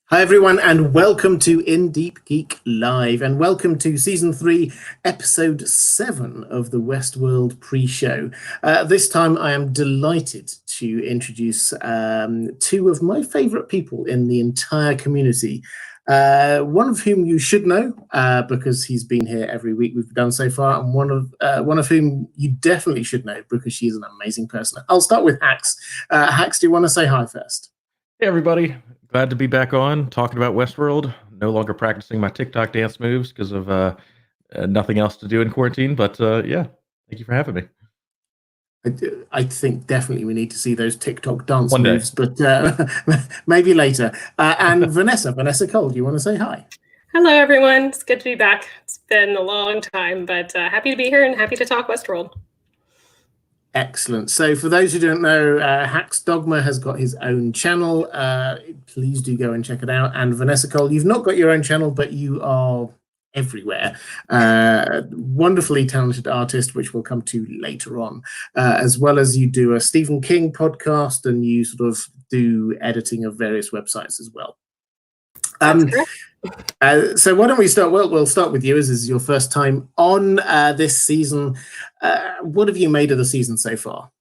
Hi everyone, and welcome to Deep Geek Live, and welcome to Season 3, Episode 7 of the Westworld Pre Show. This time I am delighted to introduce two of my favourite people in the entire community. One of whom you should know, because he's been here every week we've done so far, and one of whom you definitely should know because she's an amazing person. I'll start with Hax. Hax, do you want to say hi first? Hey everybody, glad to be back on talking about Westworld. No longer practicing my TikTok dance moves because of nothing else to do in quarantine, but yeah, thank you for having me. I think definitely we need to see those TikTok dance One day. moves, but maybe later. And Vanessa Cole, do you want to say hi? Hello, everyone. It's good to be back. It's been a long time, but happy to be here and happy to talk Westworld. Excellent. So for those who don't know, Hax Dogma has got his own channel. Please do go and check it out. And Vanessa Cole, you've not got your own channel, but you are everywhere. Wonderfully talented artist, which we'll come to later on, as well as you do a Stephen King podcast and you sort of do editing of various websites as well. So why don't we start? Well, we'll start with you, as this is your first time on this season. What have you made of the season so far?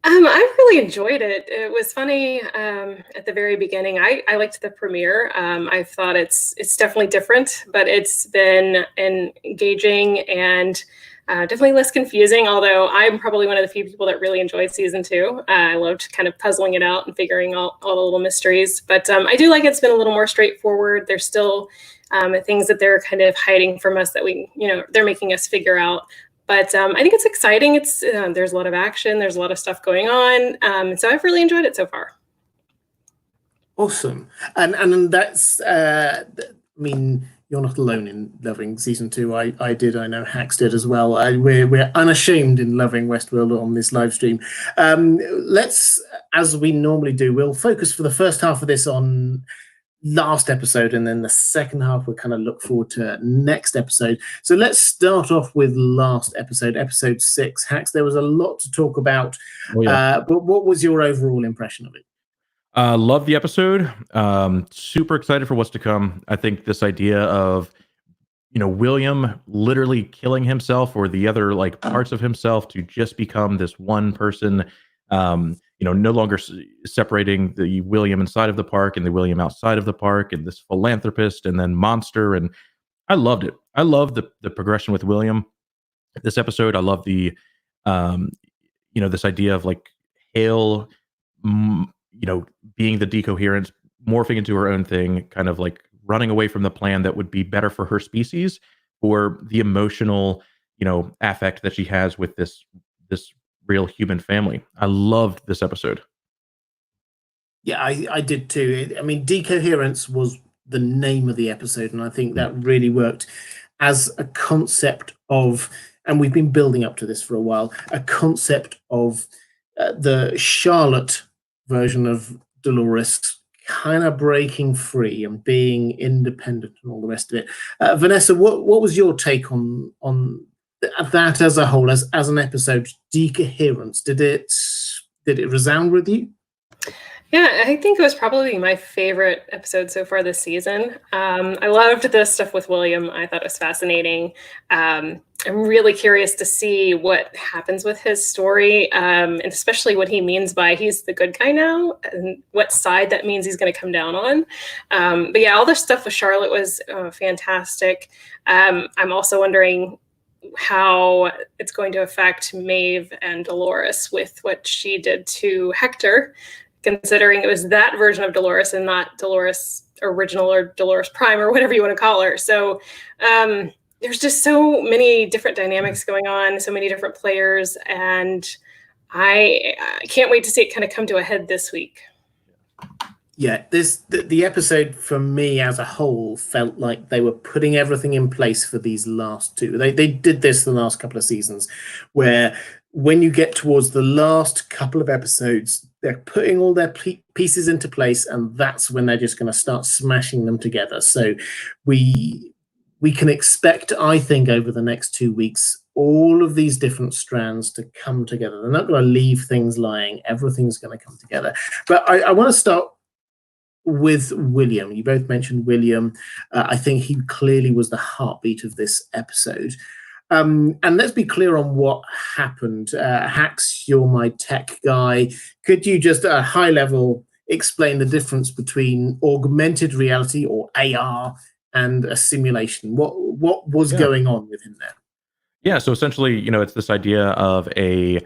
I've really enjoyed it. It was funny at the very beginning. I liked the premiere. I thought it's definitely different, but it's been engaging and definitely less confusing, although I'm probably one of the few people that really enjoyed season 2. I loved kind of puzzling it out and figuring out all the little mysteries. But I do like it's been a little more straightforward. There's still things that they're kind of hiding from us that they're making us figure out. But I think it's exciting. There's a lot of action. There's a lot of stuff going on. So I've really enjoyed it so far. Awesome. And that's, I mean, you're not alone in loving season 2. I did. I know Hax did as well. We're unashamed in loving Westworld on this live stream. Let's, as we normally do, we'll focus for the first half of this on last episode, and then the second half we'll kind of look forward to next episode. So let's start off with last episode, episode 6. Hax, there was a lot to talk about. Oh, yeah. But what was your overall impression of it? Love the episode. Super excited for what's to come. I think this idea of, William literally killing himself or the other like parts of himself to just become this one person, no longer separating the William inside of the park and the William outside of the park, and this philanthropist and then monster. And I loved it. I love the progression with William this episode. I love the, this idea of like Hale, being the Decoherence, morphing into her own thing, kind of like running away from the plan that would be better for her species, or the emotional, affect that she has with this real human family. I loved this episode. Yeah, I did too. I mean, Decoherence was the name of the episode, and I think that really worked as a concept of, and we've been building up to this for a while, a concept of the Charlotte version of Dolores kind of breaking free and being independent and all the rest of it. Vanessa, what was your take on that as a whole, as an episode, Decoherence? Did it resound with you? Yeah, I think it was probably my favorite episode so far this season. I loved the stuff with William. I thought it was fascinating. I'm really curious to see what happens with his story, and especially what he means by he's the good guy now, and what side that means he's going to come down on. But yeah, all the stuff with Charlotte was fantastic. I'm also wondering how it's going to affect Maeves and Dolores with what she did to Hector, considering it was that version of Dolores and not Dolores original or Dolores Prime or whatever you want to call her. So there's just so many different dynamics going on, so many different players, and I can't wait to see it kind of come to a head this week. Yeah, the episode for me as a whole felt like they were putting everything in place for these last two. They did this the last couple of seasons, where when you get towards the last couple of episodes, they're putting all their pieces into place, and that's when they're just going to start smashing them together. So we can expect, I think, over the next 2 weeks, all of these different strands to come together. They're not going to leave things lying. Everything's going to come together. But I want to start with William, you both mentioned William. I think he clearly was the heartbeat of this episode. And let's be clear on what happened. Hax, you're my tech guy. Could you just at a high level explain the difference between augmented reality or AR and a simulation? What was going on with him there? Yeah, so essentially, it's this idea of a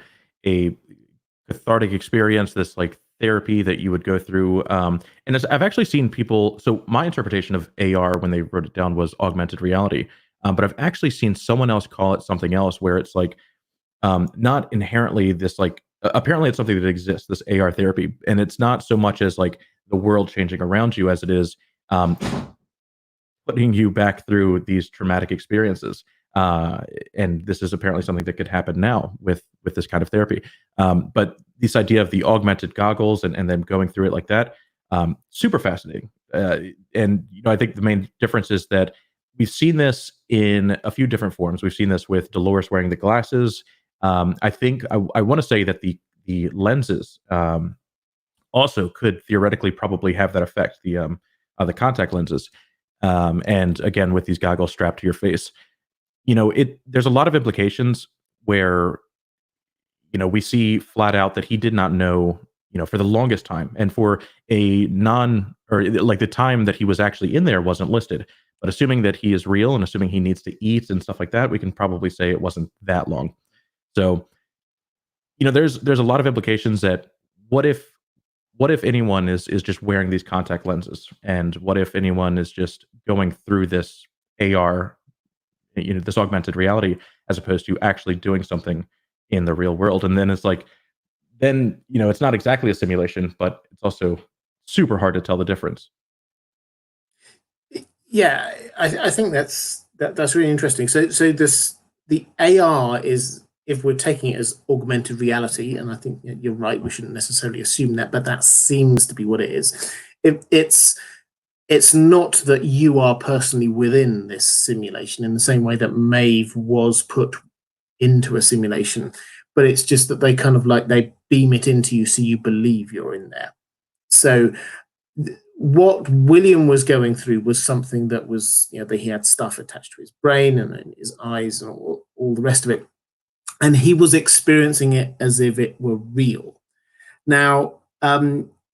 cathartic experience, this like therapy that you would go through. And I've actually seen people. So my interpretation of AR when they wrote it down was augmented reality. But I've actually seen someone else call it something else, where it's like not inherently this like. Apparently, it's something that exists. This AR therapy, and it's not so much as like the world changing around you as it is putting you back through these traumatic experiences. And this is apparently something that could happen now with this kind of therapy. But this idea of the augmented goggles and then going through it like that, super fascinating. And I think the main difference is that we've seen this in a few different forms. We've seen this with Dolores wearing the glasses. I think I want to say that the lenses also could theoretically probably have that effect. The contact lenses, and again with these goggles strapped to your face. There's a lot of implications where, we see flat out that he did not know, for the longest time, and for or like the time that he was actually in there wasn't listed. But assuming that he is real and assuming he needs to eat and stuff like that, we can probably say it wasn't that long. So, there's a lot of implications that what if anyone is just wearing these contact lenses, and what if anyone is just going through this AR, this augmented reality, as opposed to actually doing something in the real world. And then it's like, it's not exactly a simulation, but it's also super hard to tell the difference. Yeah, I think that's really interesting. So the AR is, if we're taking it as augmented reality, and I think you're right, we shouldn't necessarily assume that, but that seems to be what it is. It's not that you are personally within this simulation in the same way that Maeve was put into a simulation, but it's just that they kind of like they beam it into you so you believe you're in there. So what William was going through was something that was, that he had stuff attached to his brain and his eyes and all the rest of it. And he was experiencing it as if it were real. Now,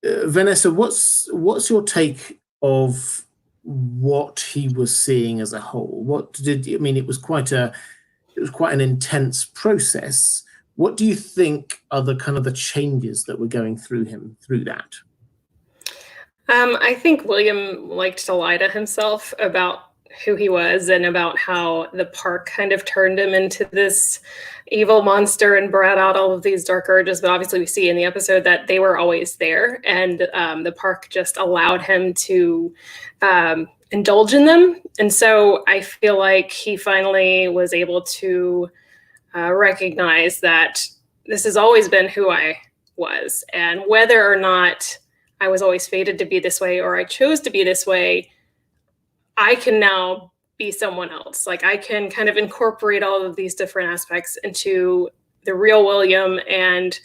Vanessa, what's your take of what he was seeing as a whole? It was quite an intense process. What do you think are the kind of the changes that were going through him through that? I think William liked to lie to himself about who he was and about how the park kind of turned him into this evil monster and brought out all of these dark urges. But obviously we see in the episode that they were always there, and the park just allowed him to indulge in them. And so I feel like he finally was able to recognize that this has always been who I was, and whether or not I was always fated to be this way or I chose to be this way, I can now be someone else. Like, I can kind of incorporate all of these different aspects into the real William, and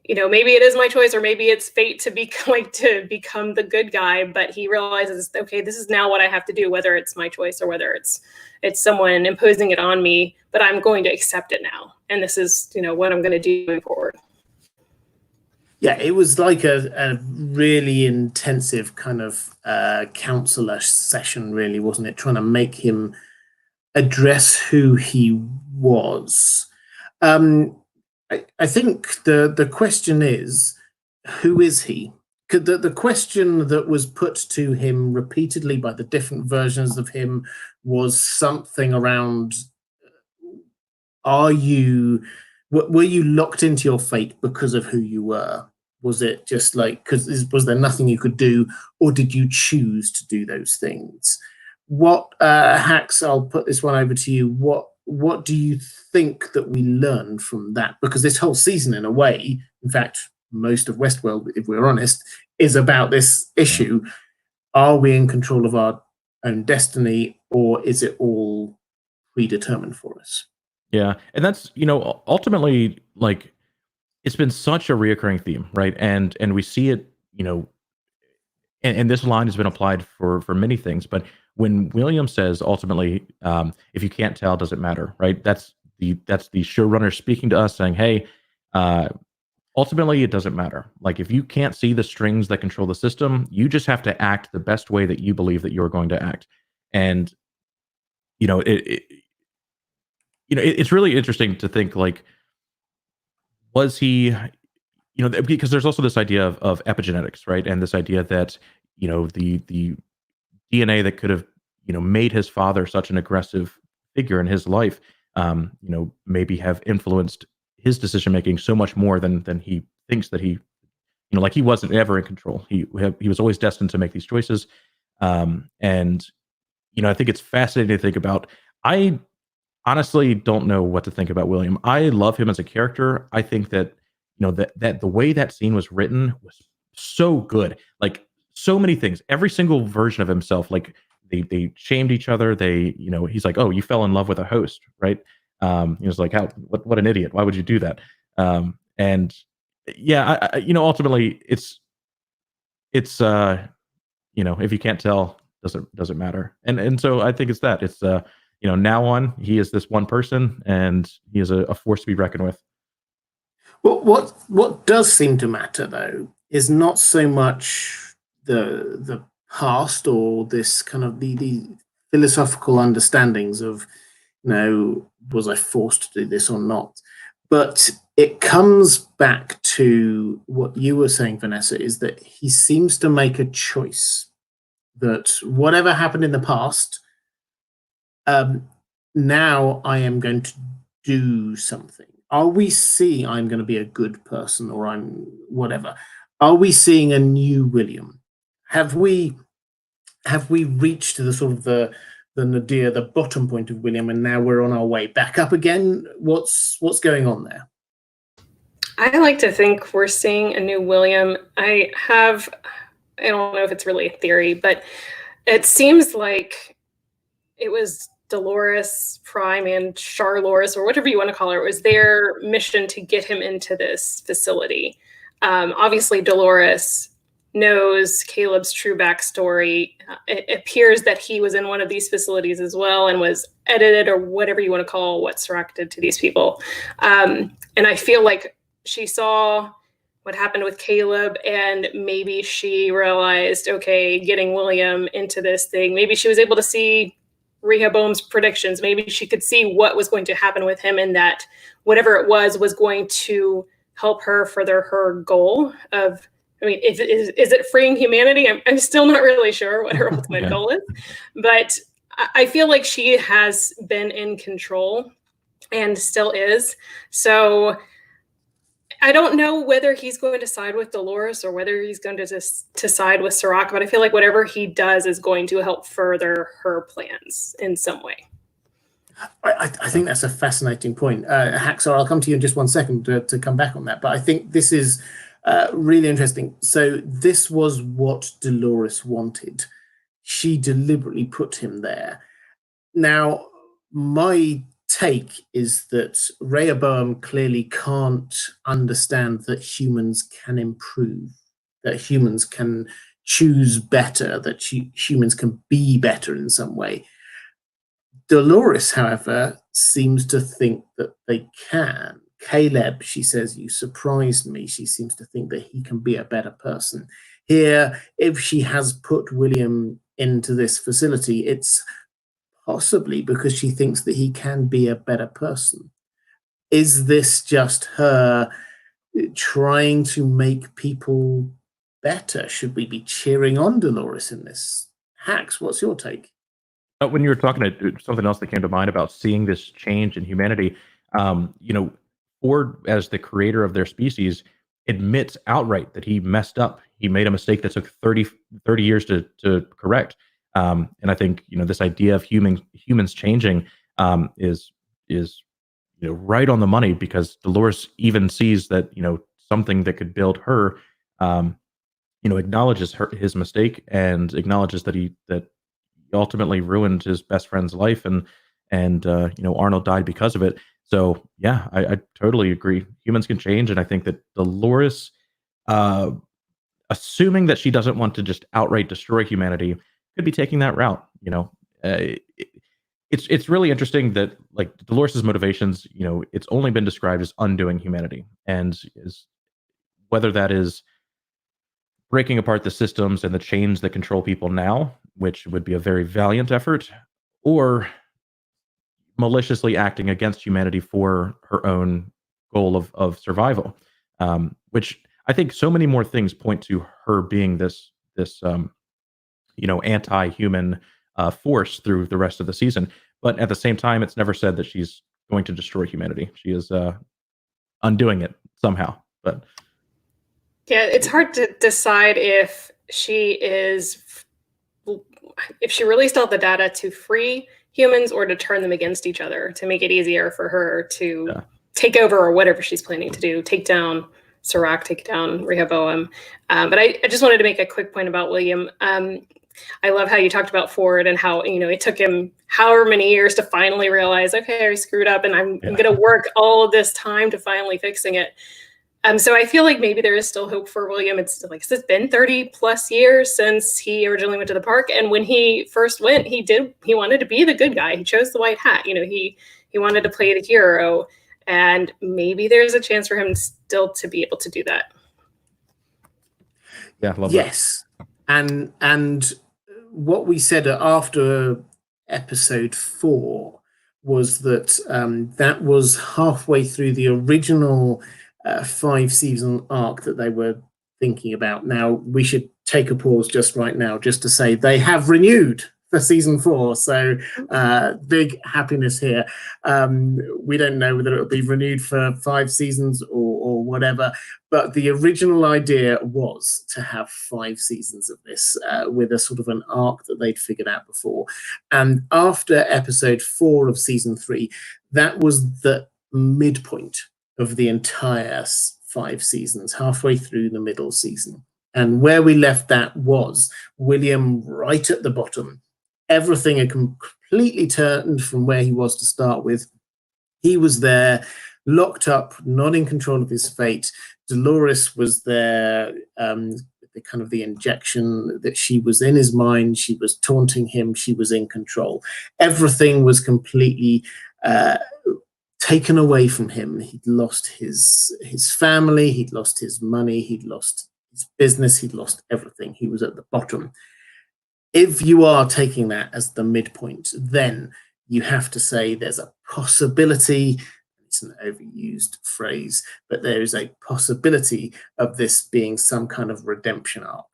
maybe it is my choice, or maybe it's fate to become the good guy. But he realizes, okay, this is now what I have to do, whether it's my choice or whether it's someone imposing it on me. But I'm going to accept it now, and this is what I'm going to do moving forward. Yeah, it was like a really intensive kind of counselor session, really, wasn't it? Trying to make him address who he was. I think the question is, who is he? The question that was put to him repeatedly by the different versions of him was something around, were you locked into your fate because of who you were? Was it just like, was there nothing you could do, or did you choose to do those things? Hax, I'll put this one over to you. What do you think that we learned from that? Because this whole season, in a way, in fact, most of Westworld, if we're honest, is about this issue. Are we in control of our own destiny, or is it all predetermined for us? Yeah, and that's ultimately, like, it's been such a reoccurring theme, right? And we see it, and this line has been applied for many things, but when William says ultimately, if you can't tell, does it matter, right? That's the showrunner speaking to us saying, hey, ultimately it doesn't matter. Like if you can't see the strings that control the system, you just have to act the best way that you believe that you're going to act. And you know, it's really interesting to think like, was he, because there's also this idea of epigenetics, right? And this idea that, the DNA that could have, made his father such an aggressive figure in his life, maybe have influenced his decision making so much more than he thinks that he, like he wasn't ever in control. He was always destined to make these choices. And I think it's fascinating to think about. I honestly don't know what to think about William. I love him as a character. I think that that the way that scene was written was so good. Like so many things. Every single version of himself, like they shamed each other. They, he's like, oh, you fell in love with a host, right? He was like, how? What an idiot! Why would you do that? And yeah, ultimately, it's if you can't tell, doesn't matter. And so I think it's that. It's now on, he is this one person, and he is a force to be reckoned with. Well, what does seem to matter though is not so much the past or this kind of the philosophical understandings of, was I forced to do this or not? But it comes back to what you were saying, Vanessa, is that he seems to make a choice that whatever happened in the past, now I am going to do something. Are we seeing I'm going to be a good person, or I'm whatever? Are we seeing a new William? Have we reached the sort of the nadir, the bottom point of William, and now we're on our way back up again? What's going on there? I like to think we're seeing a new William. I don't know if it's really a theory, but it seems like it was Dolores Prime and Charlores, or whatever you want to call her. It was their mission to get him into this facility. Obviously, Dolores knows Caleb's true backstory. It appears that he was in one of these facilities as well and was edited, or whatever you want to call what Serac did to these people. And I feel like she saw what happened with Caleb, and maybe she realized, okay, getting William into this thing, maybe she was able to see Rehoboam's predictions. Maybe she could see what was going to happen with him, and that whatever it was going to help her further her goal of, is it freeing humanity? I'm still not really sure what her ultimate goal is, but I feel like she has been in control and still is. So I don't know whether he's going to side with Dolores or whether he's going to side with Serac, but I feel like whatever he does is going to help further her plans in some way. I think that's a fascinating point. Haxor, I'll come to you in just 1 second to come back on that, but I think this is really interesting. So this was what Dolores wanted. She deliberately put him there. Now, my take is that Rehoboam clearly can't understand that humans can improve, that humans can choose better, that humans can be better in some way. Dolores, however, seems to think that they can. Caleb, she says, you surprised me. She seems to think that he can be a better person. Here, if she has put William into this facility, it's possibly because she thinks that he can be a better person. Is this just her trying to make people better? Should we be cheering on Dolores in this? Hax, what's your take? When you were talking, something else that came to mind about seeing this change in humanity, Ford, as the creator of their species, admits outright that he messed up. He made a mistake that took 30 years to correct. And I think this idea of humans changing is right on the money, because Dolores even sees that something that could build her, acknowledges his mistake, and acknowledges that he ultimately ruined his best friend's life, and Arnold died because of it. So yeah, I totally agree. Humans can change, and I think that Dolores, assuming that she doesn't want to just outright destroy humanity, could be taking that route. It's really interesting that like Dolores' motivations, it's only been described as undoing humanity, and is whether that is breaking apart the systems and the chains that control people now, which would be a very valiant effort, or maliciously acting against humanity for her own goal of survival, which I think so many more things point to her being this anti-human force through the rest of the season. But at the same time, it's never said that she's going to destroy humanity. She is undoing it somehow. But yeah, it's hard to decide if she released all the data to free humans or to turn them against each other to make it easier for her to take over or whatever she's planning to do, take down Serac, take down Rehoboam. But I just wanted to make a quick point about William. I love how you talked about Ford and how, it took him however many years to finally realize, okay, I screwed up and I'm going to work all of this time to finally fixing it. So I feel like maybe there is still hope for William. It's been 30 plus years since he originally went to the park. And when he first went, he wanted to be the good guy. He chose the white hat. He wanted to play the hero, and maybe there's a chance for him still to be able to do that. Yeah. Love yes. That. And what we said after episode 4 was that that was halfway through the original 5-season arc that they were thinking about. Now, we should take a pause just right now just to say they have renewed for season 4. So big happiness here. We don't know whether it'll be renewed for 5 seasons or whatever, but the original idea was to have 5 seasons of this with a sort of an arc that they'd figured out before. And after episode 4 of season 3, that was the midpoint of the entire 5 seasons, halfway through the middle season. And where we left that was William right at the bottom. Everything had completely turned from where he was to start with. He was there, locked up, not in control of his fate. Dolores was there, the injection that she was in his mind. She was taunting him. She was in control. Everything was completely taken away from him. He'd lost his family. He'd lost his money. He'd lost his business. He'd lost everything. He was at the bottom. If you are taking that as the midpoint, then you have to say there's a possibility, it's an overused phrase, but there is a possibility of this being some kind of redemption arc.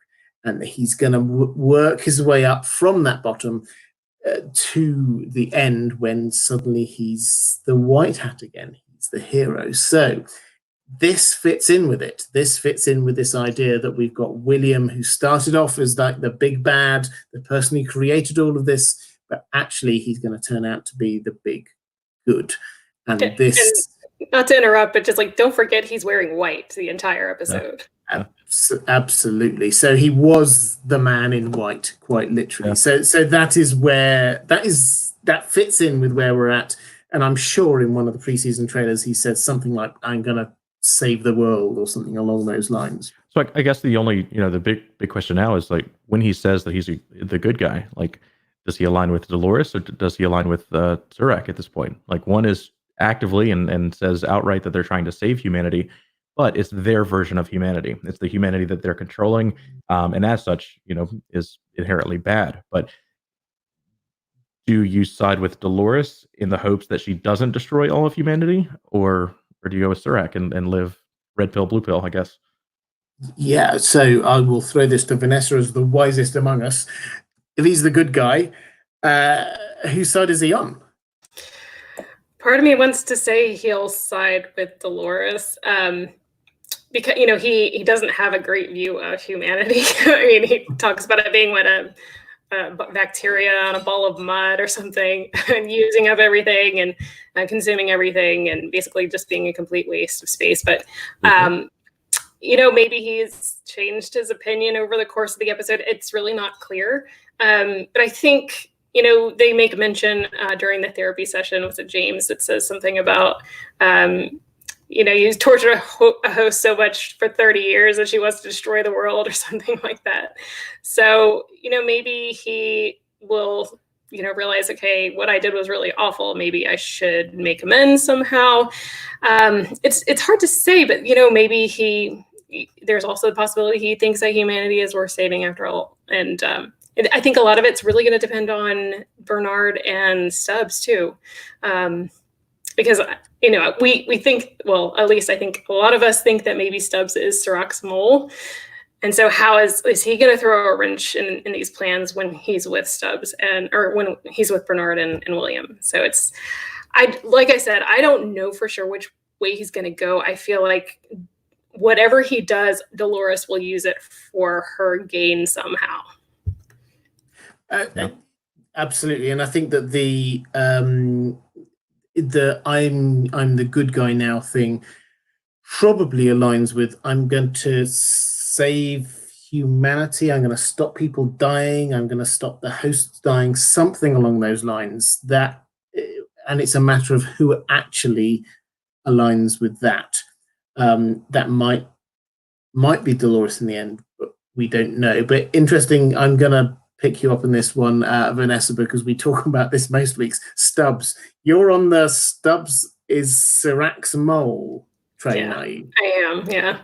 And he's going to work his way up from that bottom to the end when suddenly he's the white hat again. He's the hero. So this fits in with it. This fits in with this idea that we've got William, who started off as like the big bad, the person who created all of this, but actually he's going to turn out to be the big good. And this... And not to interrupt, but just don't forget he's wearing white the entire episode. Absolutely. So he was the man in white, quite literally. Yeah. So that is where that fits in with where we're at. And I'm sure in one of the preseason trailers he said something like, "I'm gonna save the world," or something along those lines. So I guess the only the big question now is when he says that he's the good guy, does he align with Dolores or does he align with Serac at this point? One is actively and says outright that they're trying to save humanity, but it's their version of humanity. It's the humanity that they're controlling, and as such, is inherently bad. But do you side with Dolores in the hopes that she doesn't destroy all of humanity, or do you go with Serac and live red pill, blue pill, I guess? Yeah, so I will throw this to Vanessa as the wisest among us. If he's the good guy, whose side is he on? Part of me wants to say he'll side with Dolores, because he doesn't have a great view of humanity. I mean, he talks about it being a bacteria on a ball of mud or something, and using up everything and consuming everything, and basically just being a complete waste of space. But maybe he's changed his opinion over the course of the episode. It's really not clear. But I think, they make mention during the therapy session, was it James, that says something about you tortured a host so much for 30 years that she wants to destroy the world or something like that. So, maybe he will, realize, okay, what I did was really awful. Maybe I should make amends somehow. It's hard to say, but, maybe there's also the possibility he thinks that humanity is worth saving after all. And I think a lot of it's really going to depend on Bernard and Stubbs too. Because, we think, well, at least I think a lot of us think that maybe Stubbs is Serac's mole. And so how is he going to throw a wrench in these plans when he's with Stubbs or when he's with Bernard and William? So like I said, I don't know for sure which way he's going to go. I feel like whatever he does, Dolores will use it for her gain somehow. Absolutely. And I think that the I'm the good guy now thing probably aligns with I'm going to save humanity, I'm going to stop people dying, I'm going to stop the hosts dying, something along those lines. And it's a matter of who actually aligns with that. That might be Dolores in the end, but we don't know. But interesting, I'm going to pick you up on this one, Vanessa, because we talk about this most weeks. Stubbs, you're on the Stubbs is Serac's mole train, yeah, are you? I am, yeah.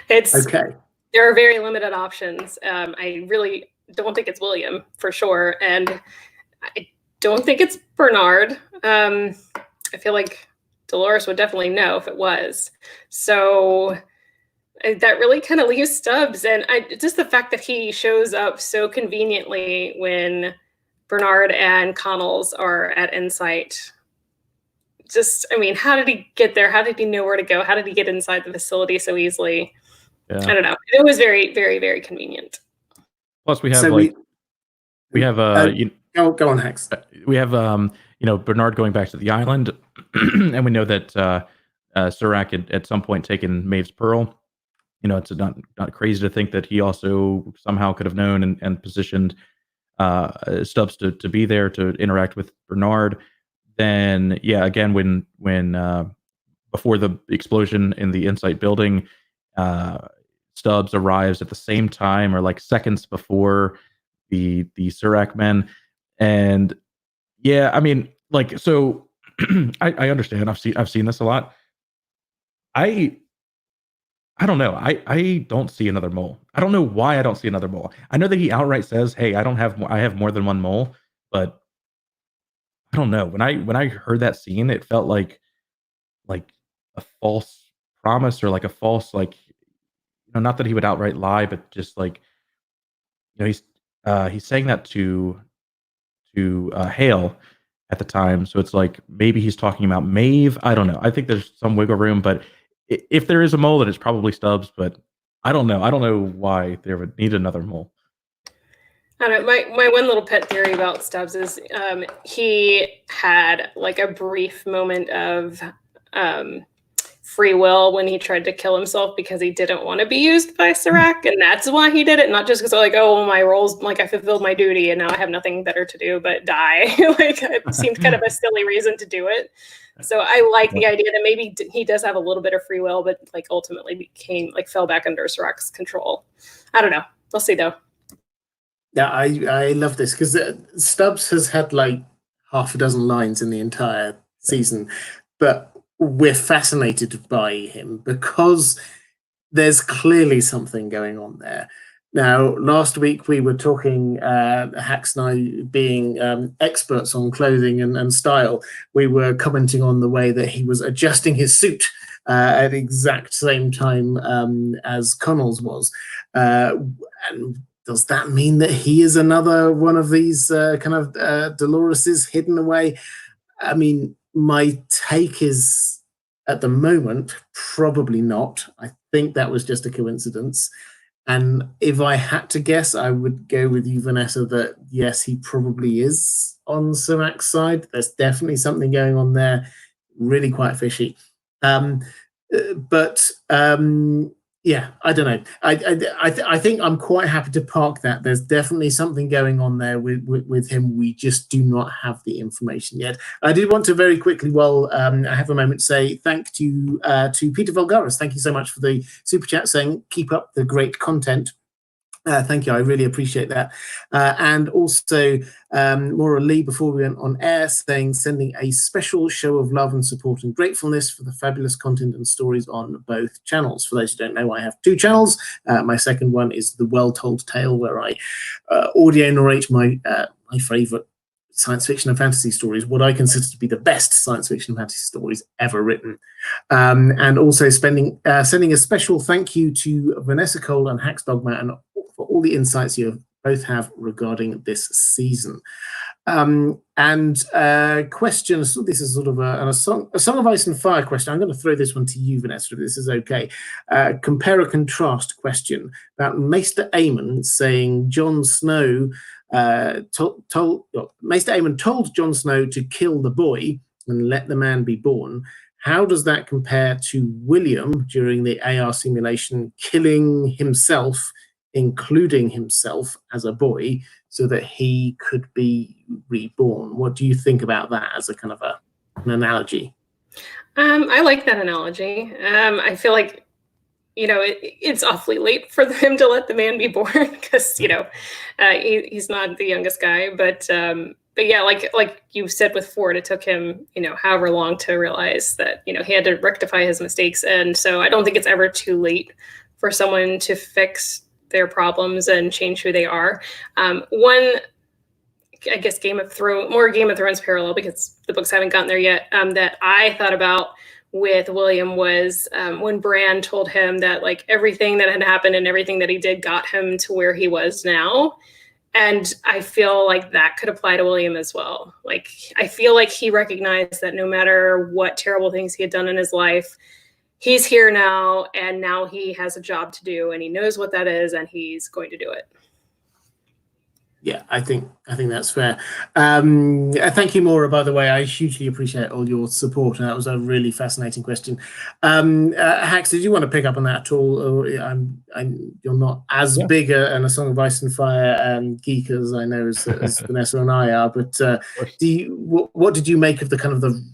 It's okay. There are very limited options. I really don't think it's William for sure, and I don't think it's Bernard. I feel like Dolores would definitely know if it was. So that really kind of leaves Stubbs, and just the fact that he shows up so conveniently when Bernard and Connells are at Insight. How did he get there? How did he know where to go? How did he get inside the facility so easily? Yeah. I don't know. It was very, very, very convenient. Plus, we have go on, Hex. We have Bernard going back to the island, and we know that Serac had at some point taken Maeves' pearl. It's not crazy to think that he also somehow could have known and positioned Stubbs to be there to interact with Bernard. Then, yeah, again, when before the explosion in the Insight building, Stubbs arrives at the same time or like seconds before the Serac men, and yeah, so I understand. I've seen this a lot. I don't know. I don't see another mole. I don't know why I don't see another mole. I know that he outright says, "Hey, I have more than one mole," but I don't know. When I heard that scene, it felt like a false promise or like a false not that he would outright lie, but just he's saying that to Hale at the time. So it's like maybe he's talking about Maeve. I don't know. I think there's some wiggle room, but if there is a mole, then it's probably Stubbs. But I don't know. I don't know why they would need another mole. I don't know. My one little pet theory about Stubbs is he had like a brief moment of free will when he tried to kill himself because he didn't want to be used by Serac, and that's why he did it. Not just because my roles, I fulfilled my duty and now I have nothing better to do but die. It seemed kind of a silly reason to do it. So I like the idea that maybe he does have a little bit of free will, but ultimately fell back under Serac's control. I don't know. We'll see though. Yeah, I love this because Stubbs has had half a dozen lines in the entire season, but we're fascinated by him because there's clearly something going on there. Now, last week we were talking, Hax and I being experts on clothing and style, we were commenting on the way that he was adjusting his suit at the exact same time as Connells was. And does that mean that he is another one of these Doloreses hidden away? I mean, my take is, at the moment, probably not. I think that was just a coincidence. And if I had to guess, I would go with you, Vanessa, that yes, he probably is on Serac's side. There's definitely something going on there, really quite fishy. Yeah, I don't know. I think I'm quite happy to park that. There's definitely something going on there with him. We just do not have the information yet. I did want to very quickly, while I have a moment, say thank you to Peter Vulgaris. Thank you so much for the super chat saying keep up the great content. Thank you. I really appreciate that. And also, Maura Lee, before we went on air, sending a special show of love and support and gratefulness for the fabulous content and stories on both channels. For those who don't know, I have two channels. My second one is The Well Told Tale, where I audio narrate my favorite science fiction and fantasy stories, what I consider to be the best science fiction and fantasy stories ever written. And also sending a special thank you to Vanessa Cole and Hax Dogma and for all the insights you both have regarding this season. And questions, so this is sort of a Song of Ice and Fire question. I'm going to throw this one to you, Vanessa, if this is okay. Compare and contrast question about Maester Aemon saying Jon Snow Maester Aemon told Jon Snow to kill the boy and let the man be born. How does that compare to William during the AR simulation killing himself, including himself as a boy, so that he could be reborn? What do you think about that as a kind of an analogy? I like that analogy. I feel like, it's awfully late for him to let the man be born because, he's not the youngest guy. But yeah, like you said with Ford, it took him, however long to realize that, he had to rectify his mistakes. And so I don't think it's ever too late for someone to fix their problems and change who they are. One, I guess, more Game of Thrones parallel, because the books haven't gotten there yet, that I thought about with William was when Bran told him that like everything that had happened and everything that he did got him to where he was now. And I feel like that could apply to William as well. Like, I feel like he recognized that no matter what terrible things he had done in his life, he's here now, and now he has a job to do, and he knows what that is, and he's going to do it. Yeah, I think that's fair. Thank you, Maura, by the way. I hugely appreciate all your support, and that was a really fascinating question. Hax, did you want to pick up on that at all? Or you're not as big a Song of Ice and Fire geek as I know as Vanessa and I are, but what did you make of the kind of the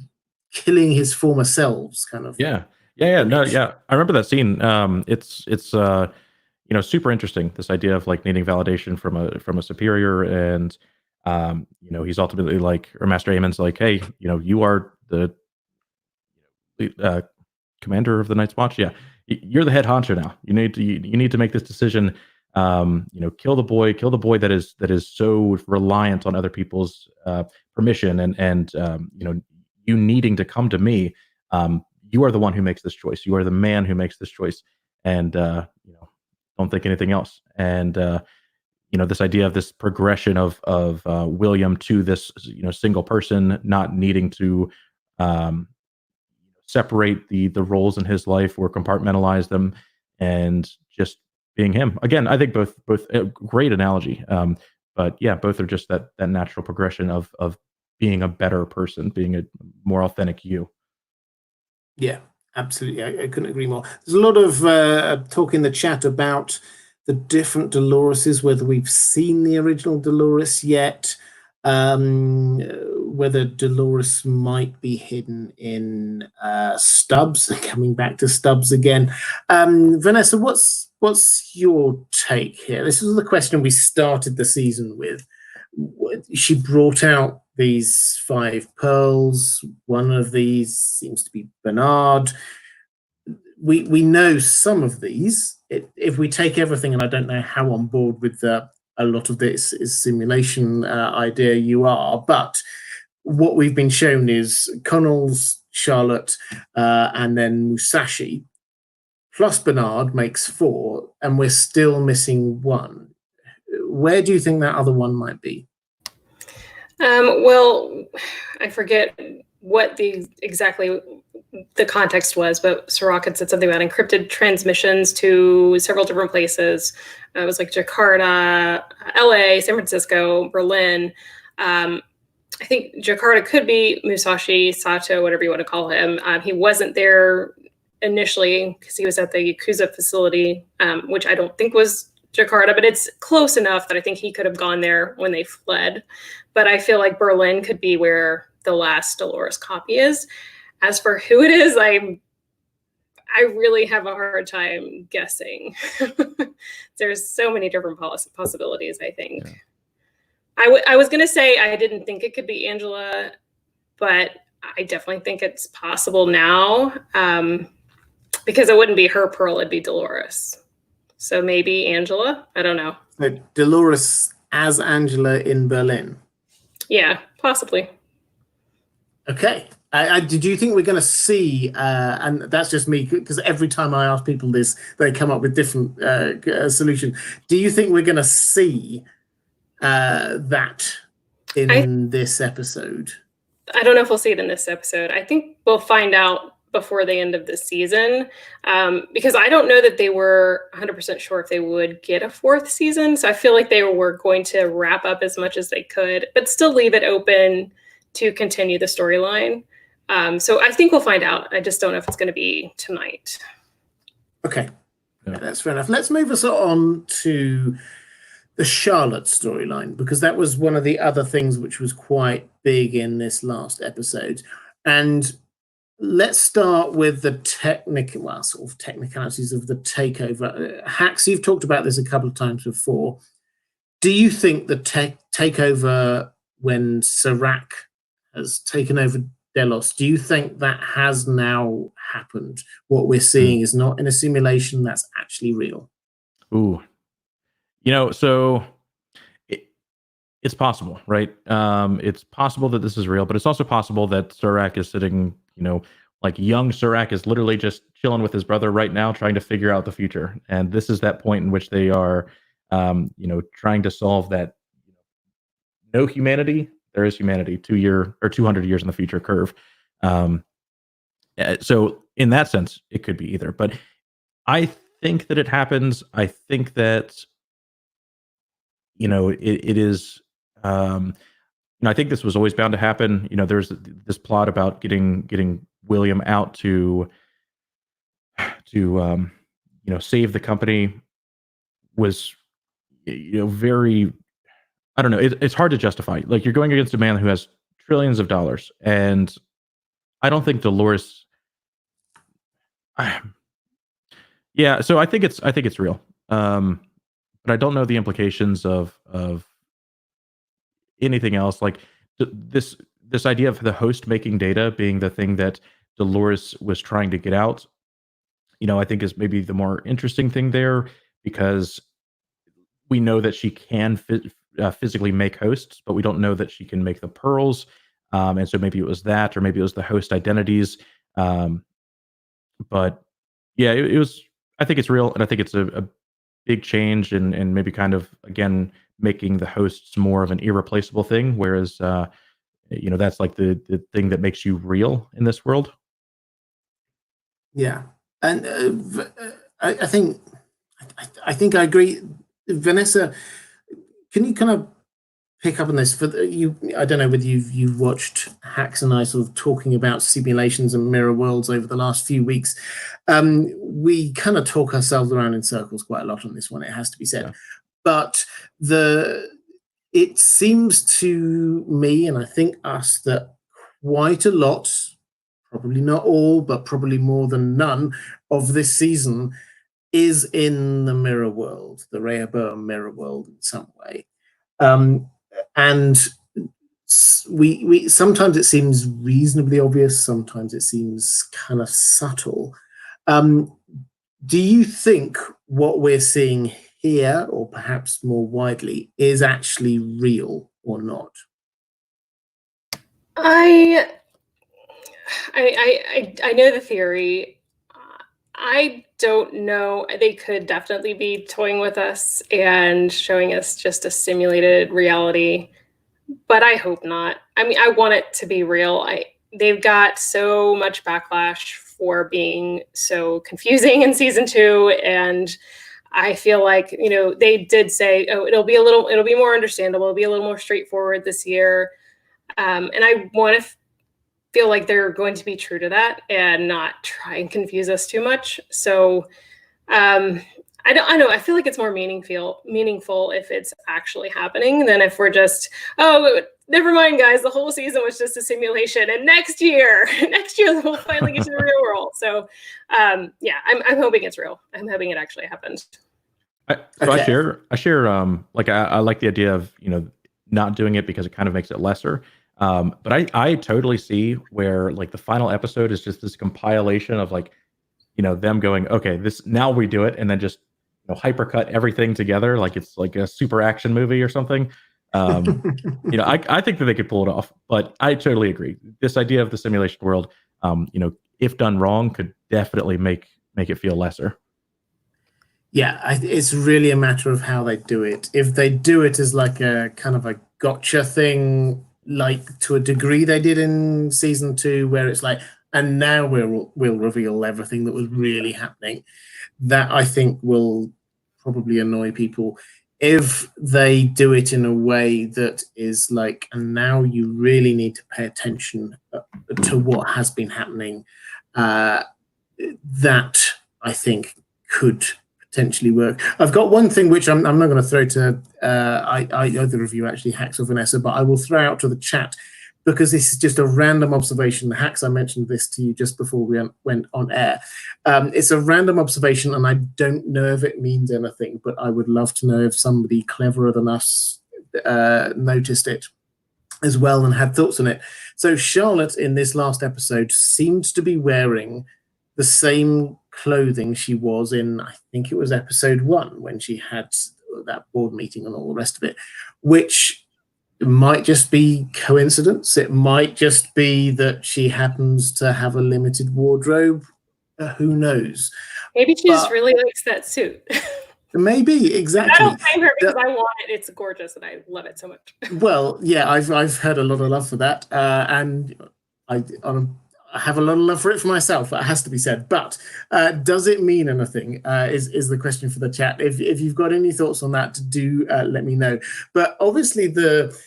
killing his former selves kind of? Yeah. I remember that scene. It's super interesting, this idea of like needing validation from a superior, and he's ultimately like, or Master Aemon's like, hey, you are the commander of the Night's Watch. Yeah, you're the head honcho now. You need to make this decision. Kill the boy that is so reliant on other people's permission, and you needing to come to me. You are the one who makes this choice. You are the man who makes this choice, and don't think anything else. And this idea of this progression of William to this single person, not needing to separate the roles in his life or compartmentalize them, and just being him. Again, I think both a great analogy. But yeah, both are just that natural progression of being a better person, being a more authentic you. Yeah, absolutely. I couldn't agree more. There's a lot of talk in the chat about the different Doloreses, whether we've seen the original Dolores yet, whether Dolores might be hidden in Stubbs. Coming back to Stubbs again. Vanessa, what's your take here? This was the question we started the season with. She brought out these 5 pearls. One of these seems to be Bernard. We know some of these. If we take everything, and I don't know how on board with a lot of this is simulation idea you are, but what we've been shown is Connell's, Charlotte, and then Musashi, plus Bernard makes 4, and we're still missing 1. Where do you think that other one might be? Well, I forget what exactly the context was, but Serac had said something about encrypted transmissions to several different places. It was like Jakarta, LA, San Francisco, Berlin. I think Jakarta could be Musashi, Sato, whatever you want to call him. He wasn't there initially, because he was at the Yakuza facility, which I don't think was Jakarta, but it's close enough that I think he could have gone there when they fled. But I feel like Berlin could be where the last Dolores copy is. As for who it is, I really have a hard time guessing. There's so many different possibilities, I think. Yeah. I was going to say I didn't think it could be Angela, but I definitely think it's possible now, because it wouldn't be her Pearl, it'd be Dolores. So maybe Angela? I don't know. So Dolores as Angela in Berlin? Yeah, possibly. Okay. Did you think we're going to see, and that's just me, because every time I ask people this, they come up with different solutions. Do you think we're going to see that in this episode? I don't know if we'll see it in this episode. I think we'll find out before the end of the season, because I don't know that they were 100% sure if they would get a 4th season. So I feel like they were going to wrap up as much as they could, but still leave it open to continue the storyline. So I think we'll find out. I just don't know if it's going to be tonight. Okay, yeah, that's fair enough. Let's move us on to the Charlotte storyline, because that was one of the other things which was quite big in this last episode. And let's start with the sort of technicalities of the takeover. Hax, you've talked about this a couple of times before. Do you think the takeover when Serac has taken over Delos, do you think that has now happened? What we're seeing is not in a simulation, that's actually real? Ooh. So it's possible, right? It's possible that this is real, but it's also possible that Serac is sitting, like young Serac is literally just chilling with his brother right now, trying to figure out the future. And this is that point in which they are, trying to solve that no humanity, there is humanity, 200 years in the future curve. So in that sense, it could be either. But I think that it happens. I think that, it is, I think this was always bound to happen. There's this plot about getting William out to save the company was, very, I don't know. It's hard to justify. Like, you're going against a man who has trillions of dollars, and I don't think Dolores. Yeah, so I think it's real, but I don't know the implications of anything else. Like this idea of the host making data being the thing that Dolores was trying to get out, I think is maybe the more interesting thing there, because we know that she can physically make hosts, but we don't know that she can make the pearls. And so maybe it was that, or maybe it was the host identities. But yeah, it was, I think it's real. And I think it's a big change, and maybe kind of, again, making the hosts more of an irreplaceable thing. Whereas, that's like the thing that makes you real in this world. Yeah. And I think I agree. Vanessa, can you kind of pick up on this? I don't know whether you've watched Hax and I sort of talking about simulations and mirror worlds over the last few weeks. We kind of talk ourselves around in circles quite a lot on this one, it has to be said. Yeah. But it seems to me, and I think us, that quite a lot, probably not all, but probably more than none of this season is in the mirror world, the Rehoboam mirror world in some way. And we sometimes it seems reasonably obvious, sometimes it seems kind of subtle. Do you think what we're seeing here, or perhaps more widely, is actually real or not? I know the theory. I don't know. They could definitely be toying with us and showing us just a simulated reality, but I hope not. I mean, I want it to be real. They've got so much backlash for being so confusing in season 2, and I feel like, they did say, oh, it'll be more understandable, it'll be a little more straightforward this year. And I want to feel like they're going to be true to that and not try and confuse us too much. So I know. I feel like it's more meaningful if it's actually happening than if we're just, oh, never mind, guys. The whole season was just a simulation, and next year we'll finally get to the real world. So, yeah, I'm hoping it's real. I'm hoping it actually happened. I share. Like I like the idea of not doing it because it kind of makes it lesser. But I totally see where like the final episode is just this compilation of like them going, okay, this now we do it, and then just hypercut everything together like it's like a super action movie or something. I think that they could pull it off, but I totally agree. This idea of the simulation world, if done wrong, could definitely make it feel lesser. Yeah, it's really a matter of how they do it. If they do it as like a kind of a gotcha thing, like to a degree they did in season 2, where it's like, and now we'll reveal everything that was really happening, that I think will probably annoy people. If they do it in a way that is like, and now you really need to pay attention to what has been happening, that I think could potentially work. I've got one thing which I'm not going to throw to either of you, actually, Hacks or Vanessa, but I will throw out to the chat, because this is just a random observation. The Hacks, I mentioned this to you just before we went on air. It's a random observation, and I don't know if it means anything, but I would love to know if somebody cleverer than us noticed it as well and had thoughts on it. So Charlotte, in this last episode, seemed to be wearing the same clothing she was in, I think it was episode 1, when she had that board meeting and all the rest of it, which might just be coincidence. It might just be that she happens to have a limited wardrobe. Who knows? Maybe she just really likes that suit. Maybe, exactly. I don't blame her because I want it. It's gorgeous and I love it so much. Well, yeah, I've heard a lot of love for that, and I have a lot of love for it for myself. That has to be said. But does it mean anything? Is the question for the chat. If you've got any thoughts on that, do let me know. But obviously, the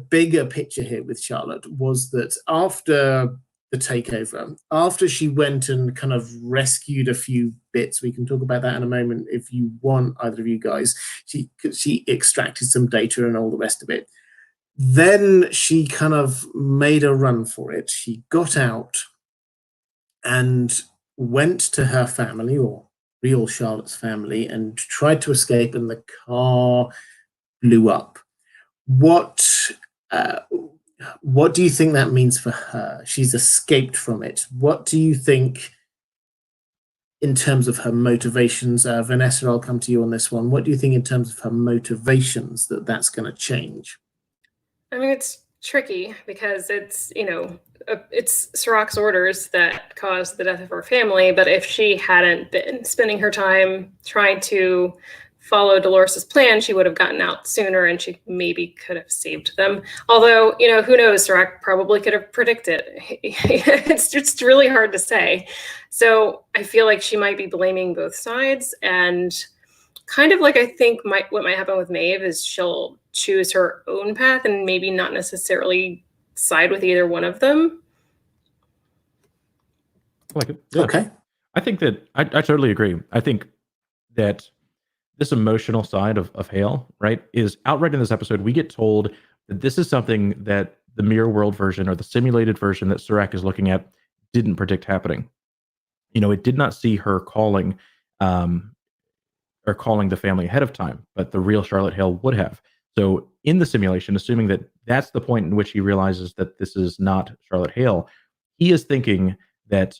bigger picture here with Charlotte was that after the takeover, after she went and kind of rescued a few bits, we can talk about that in a moment if you want, either of you guys, she extracted some data and all the rest of it. Then she kind of made a run for it. She got out and went to her family, or real Charlotte's family, and tried to escape, and the car blew up. What do you think that means for her? She's escaped from it. What do you think in terms of her motivations? Vanessa, I'll come to you on this one. What do you think in terms of her motivations that's going to change? I mean, it's tricky because it's Serac's orders that caused the death of her family. But if she hadn't been spending her time trying to follow Dolores' plan, she would have gotten out sooner, and she maybe could have saved them. Although, who knows? Serac probably could have predicted. It's just really hard to say. So I feel like she might be blaming both sides, and kind of like I think what might happen with Maeves is she'll choose her own path and maybe not necessarily side with either one of them. I like it. Yeah. Okay. I think that I totally agree. I think that this emotional side of Hale, right, is outright in this episode. We get told that this is something that the mirror world version or the simulated version that Serac is looking at didn't predict happening. It did not see her calling the family ahead of time, but the real Charlotte Hale would have. So in the simulation, assuming that that's the point in which he realizes that this is not Charlotte Hale, he is thinking that,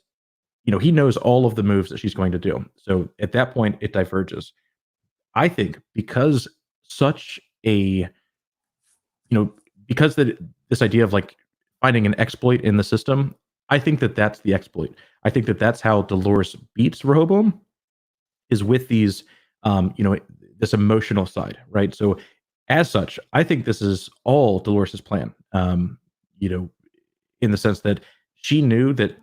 he knows all of the moves that she's going to do. So at that point, it diverges. I think because this idea of like finding an exploit in the system, I think that that's the exploit. I think that that's how Delores beats Rehoboam, is with these, this emotional side, right? So as such, I think this is all Dolores' plan, in the sense that she knew that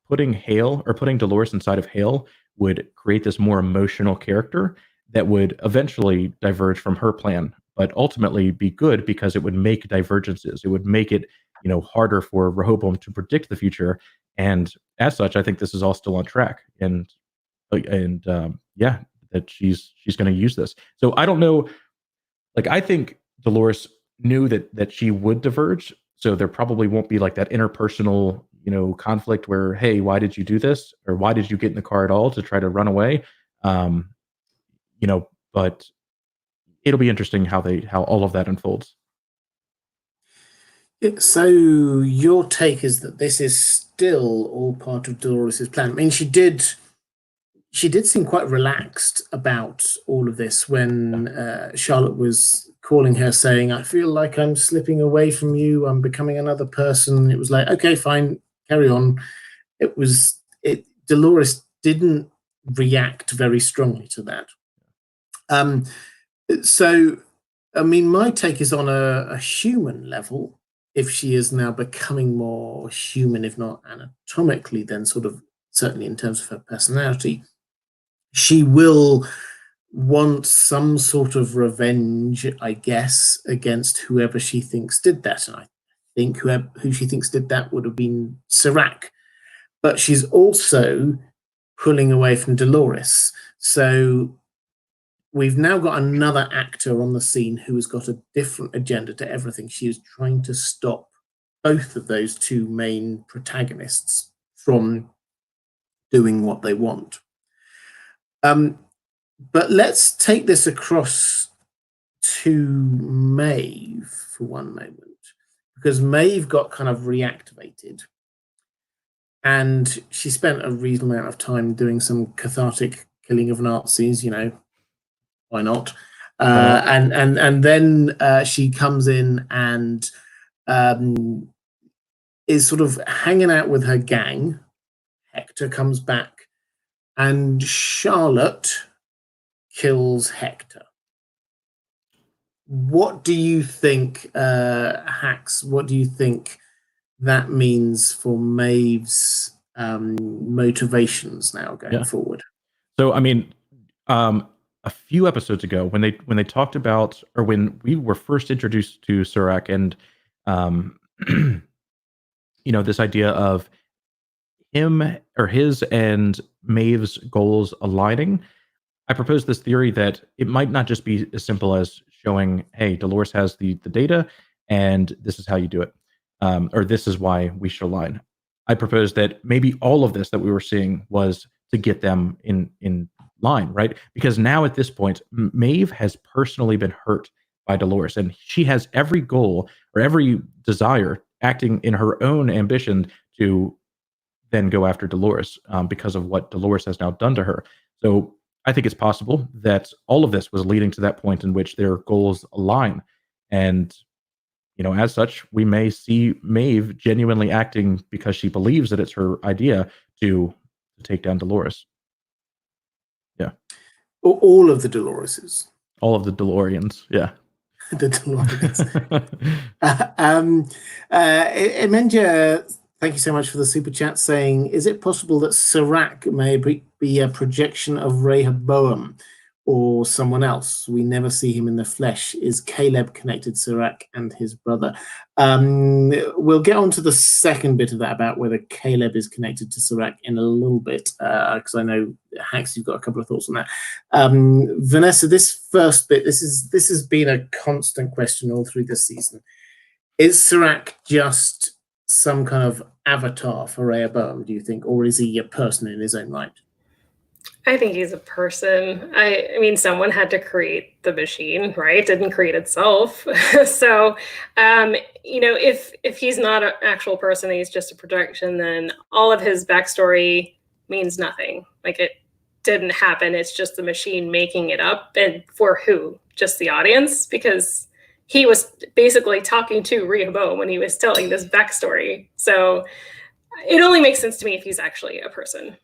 putting Hale or putting Delores inside of Hale would create this more emotional character that would eventually diverge from her plan, but ultimately be good because it would make divergences. It would make it harder for Rehoboam to predict the future. And as such, I think this is all still on track. And that she's going to use this. So I don't know. Like, I think Dolores knew that she would diverge. So there probably won't be like that interpersonal, conflict where, hey, why did you do this? Or why did you get in the car at all to try to run away? But it'll be interesting how all of that unfolds. So your take is that this is still all part of Dolores' plan. I mean, she did seem quite relaxed about all of this when Charlotte was calling her saying, I feel like I'm slipping away from you. I'm becoming another person. It was like, okay, fine, carry on. Dolores didn't react very strongly to that. So, I mean, my take is on a human level. If she is now becoming more human, if not anatomically, then sort of certainly in terms of her personality, she will want some sort of revenge, I guess, against whoever she thinks did that. And I think who she thinks did that would have been Serac. But she's also pulling away from Delores. So we've now got another actor on the scene who has got a different agenda to everything. She is trying to stop both of those two main protagonists from doing what they want. But let's take this across to Maeve for one moment, because Maeve got kind of reactivated. And she spent a reasonable amount of time doing some cathartic killing of Nazis, why not? And then she comes in and is sort of hanging out with her gang. Hector comes back, and Charlotte kills Hector. What do you think, Hax? What do you think that means for Maeve's motivations now going forward? So, I mean, a few episodes ago, when they talked about, or when we were first introduced to Serac, and this idea of him or his and Maeve's goals aligning, I proposed this theory that it might not just be as simple as showing, hey, Dolores has the data, and this is how you do it, or this is why we should align. I proposed that maybe all of this that we were seeing was to get them in line, right? Because now at this point, Maeve has personally been hurt by Dolores, and she has every goal or every desire acting in her own ambition to then go after Dolores because of what Dolores has now done to her. So I think it's possible that all of this was leading to that point in which their goals align. And, as such, we may see Maeve genuinely acting because she believes that it's her idea to take down Dolores. Yeah. All of the Doloreses. All of the DeLoreans, yeah. The DeLoreans. Emenja, thank you so much for the super chat saying, is it possible that Serac may be a projection of Rehoboam or someone else? We never see him in the flesh. Is Caleb connected to Serac and his brother? We'll get on to the second bit of that about whether Caleb is connected to Serac in a little bit, because I know, Hax, you've got a couple of thoughts on that. Vanessa, this first bit, this has been a constant question all through this season. Is Serac just some kind of avatar for Rehoboam, do you think, or is he a person in his own right? I think he's a person. I mean, someone had to create the machine, right? It didn't create itself. So, if he's not an actual person, he's just a projection, then all of his backstory means nothing. Like, it didn't happen. It's just the machine making it up. And for who? Just the audience? Because he was basically talking to Rehoboam when he was telling this backstory. So it only makes sense to me if he's actually a person.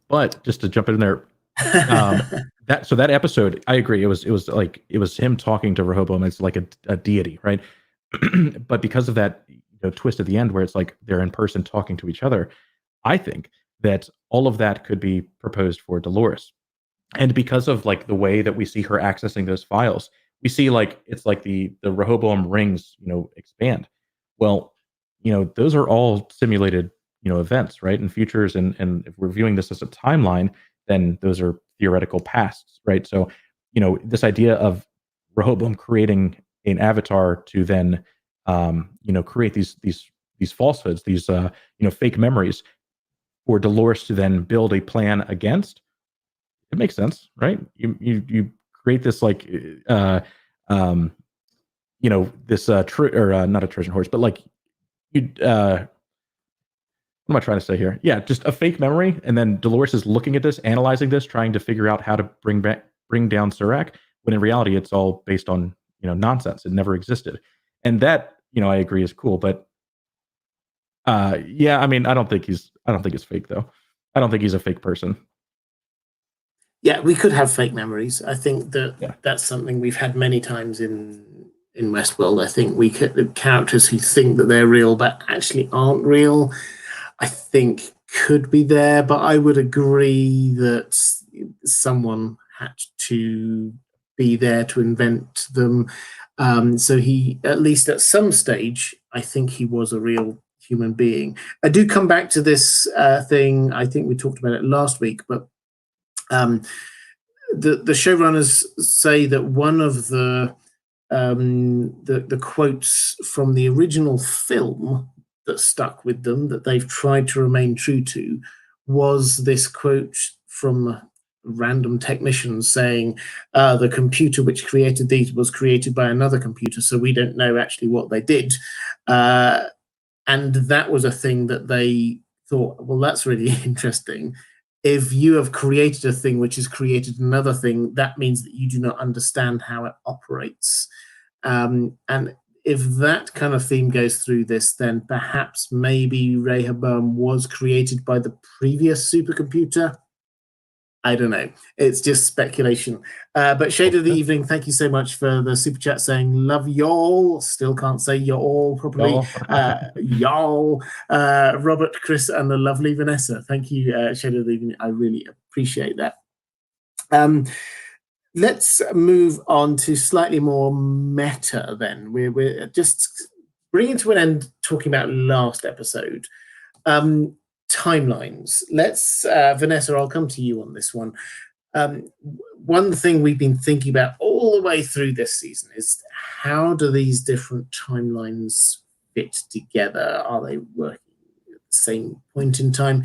But just to jump in there, that episode, I agree. It was him talking to Rehoboam as like a deity, right? But because of that twist at the end, where it's like they're in person talking to each other, I think that all of that could be proposed for Dolores, and because of like the way that we see her accessing those files, we see like it's like the Rehoboam rings expand. Well, those are all simulated, events, right? And futures, and if we're viewing this as a timeline, then those are theoretical pasts, right? So, this idea of Rehoboam creating an avatar to then, create these falsehoods, these fake memories, for Dolores to then build a plan against, it makes sense, right? You create this like, um, this not a Trojan horse, but like you what am I trying to say here? Yeah, just a fake memory, and then Dolores is looking at this, analyzing this, trying to figure out how to bring down Serac, when in reality it's all based on nonsense. It never existed, and that I agree is cool. But yeah, I mean, I don't think it's fake though. I don't think he's a fake person. Yeah, we could have fake memories. I think that Yeah. that's something we've had many times in Westworld. I think we could, the characters who think that they're real but actually aren't real, I think could be there. But I would agree that someone had to be there to invent them. So he, at least at some stage, I think he was a real human being. I do come back to this thing. I think we talked about it last week, but the showrunners say that one of the quotes from the original film that stuck with them, that they've tried to remain true to, was this quote from random technicians saying, the computer which created these was created by another computer, so we don't know actually what they did. And that was a thing that they thought, well, that's really interesting. If you have created a thing which has created another thing, that means that you do not understand how it operates. And if that kind of theme goes through this, then perhaps maybe Rehoboam was created by the previous supercomputer. I don't know. It's just speculation. But Shade of the Evening, thank you so much for the super chat saying, love y'all. Still can't say y'all properly. Y'all. Robert, Chris, and the lovely Vanessa. Thank you, Shade of the Evening. I really appreciate that. Let's move on to slightly more meta then. We're just bringing to an end talking about last episode. Timelines. Let's, Vanessa, I'll come to you on this one. One thing we've been thinking about all the way through this season is, how do these different timelines fit together? Are they working at the same point in time?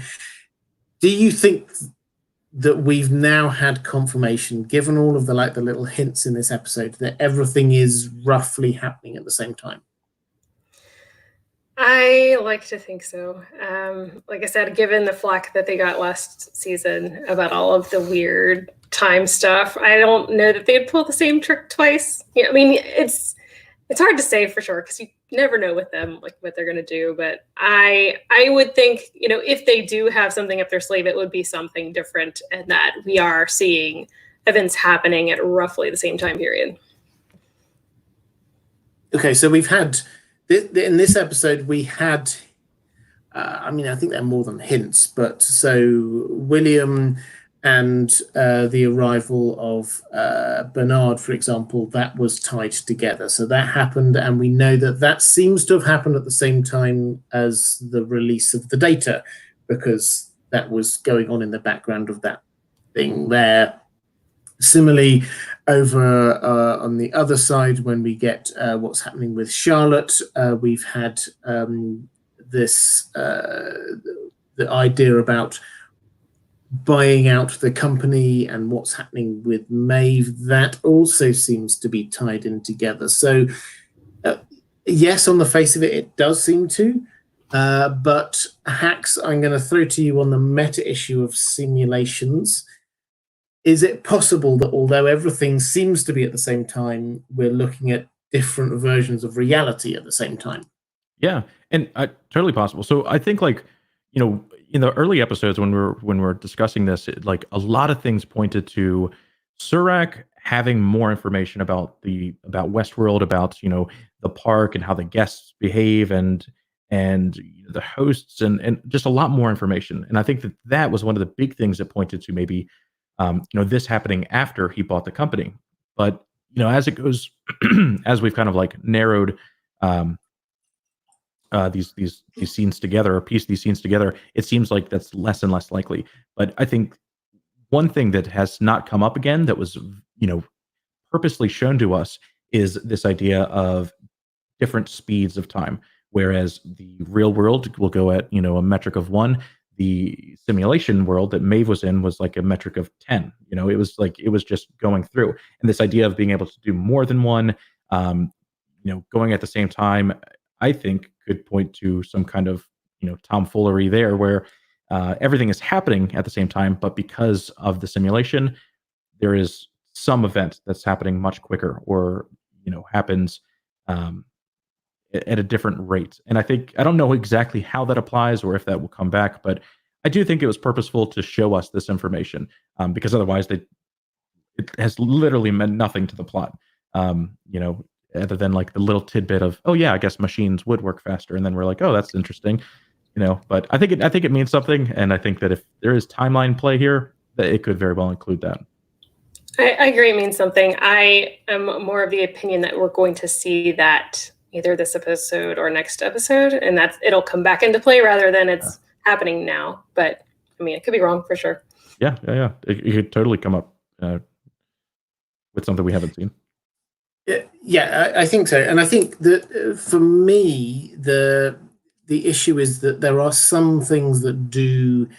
Do you think that we've now had confirmation, given all of the little hints in this episode, that everything is roughly happening at the same time? I like to think so. Like I said, given the flack that they got last season about all of the weird time stuff, I don't know that they'd pull the same trick twice. I mean, it's hard to say for sure, because you never know with them like what they're going to do. But I would think, if they do have something up their sleeve, it would be something different, and that we are seeing events happening at roughly the same time period. Okay, so we've had, in this episode, we had, I think they're more than hints, but so William and the arrival of Bernard, for example, that was tied together. So that happened, and we know that seems to have happened at the same time as the release of the data, because that was going on in the background of that thing there. Similarly, over on the other side, when we get what's happening with Charlotte, we've had this the idea about buying out the company and what's happening with Maeves. That also seems to be tied in together. So yes, on the face of it, it does seem to. But Hax, I'm going to throw to you on the meta issue of simulations. Is it possible that although everything seems to be at the same time, we're looking at different versions of reality at the same time? Yeah, and totally possible. So I think, in the early episodes when we're discussing this, a lot of things pointed to Serac having more information about Westworld, about the park and how the guests behave, and the hosts, and just a lot more information. And I think that was one of the big things that pointed to maybe this happening after he bought the company. But as it goes, as we've kind of narrowed these scenes together, or piece these scenes together, it seems like that's less and less likely. But I think one thing that has not come up again that was, purposely shown to us is this idea of different speeds of time. Whereas the real world will go at, a metric of 1. The simulation world that Maeve was in was like a metric of 10. It was just going through. And this idea of being able to do more than one, going at the same time, I think could point to some kind of, tomfoolery there, where everything is happening at the same time, but because of the simulation, there is some event that's happening much quicker, or happens at a different rate. And I don't know exactly how that applies or if that will come back, but I do think it was purposeful to show us this information, because otherwise it has literally meant nothing to the plot. Other than like the little tidbit of, oh yeah, I guess machines would work faster, and then we're like, oh, that's interesting, But I think it means something, and I think that if there is timeline play here, that it could very well include that. I agree, it means something. I am more of the opinion that we're going to see that either this episode or next episode, and that it'll come back into play rather than it's happening now. But I mean, it could be wrong for sure. Yeah. It could totally come up with something we haven't seen. Yeah, I think so. And I think that for me, the issue is that there are some things that do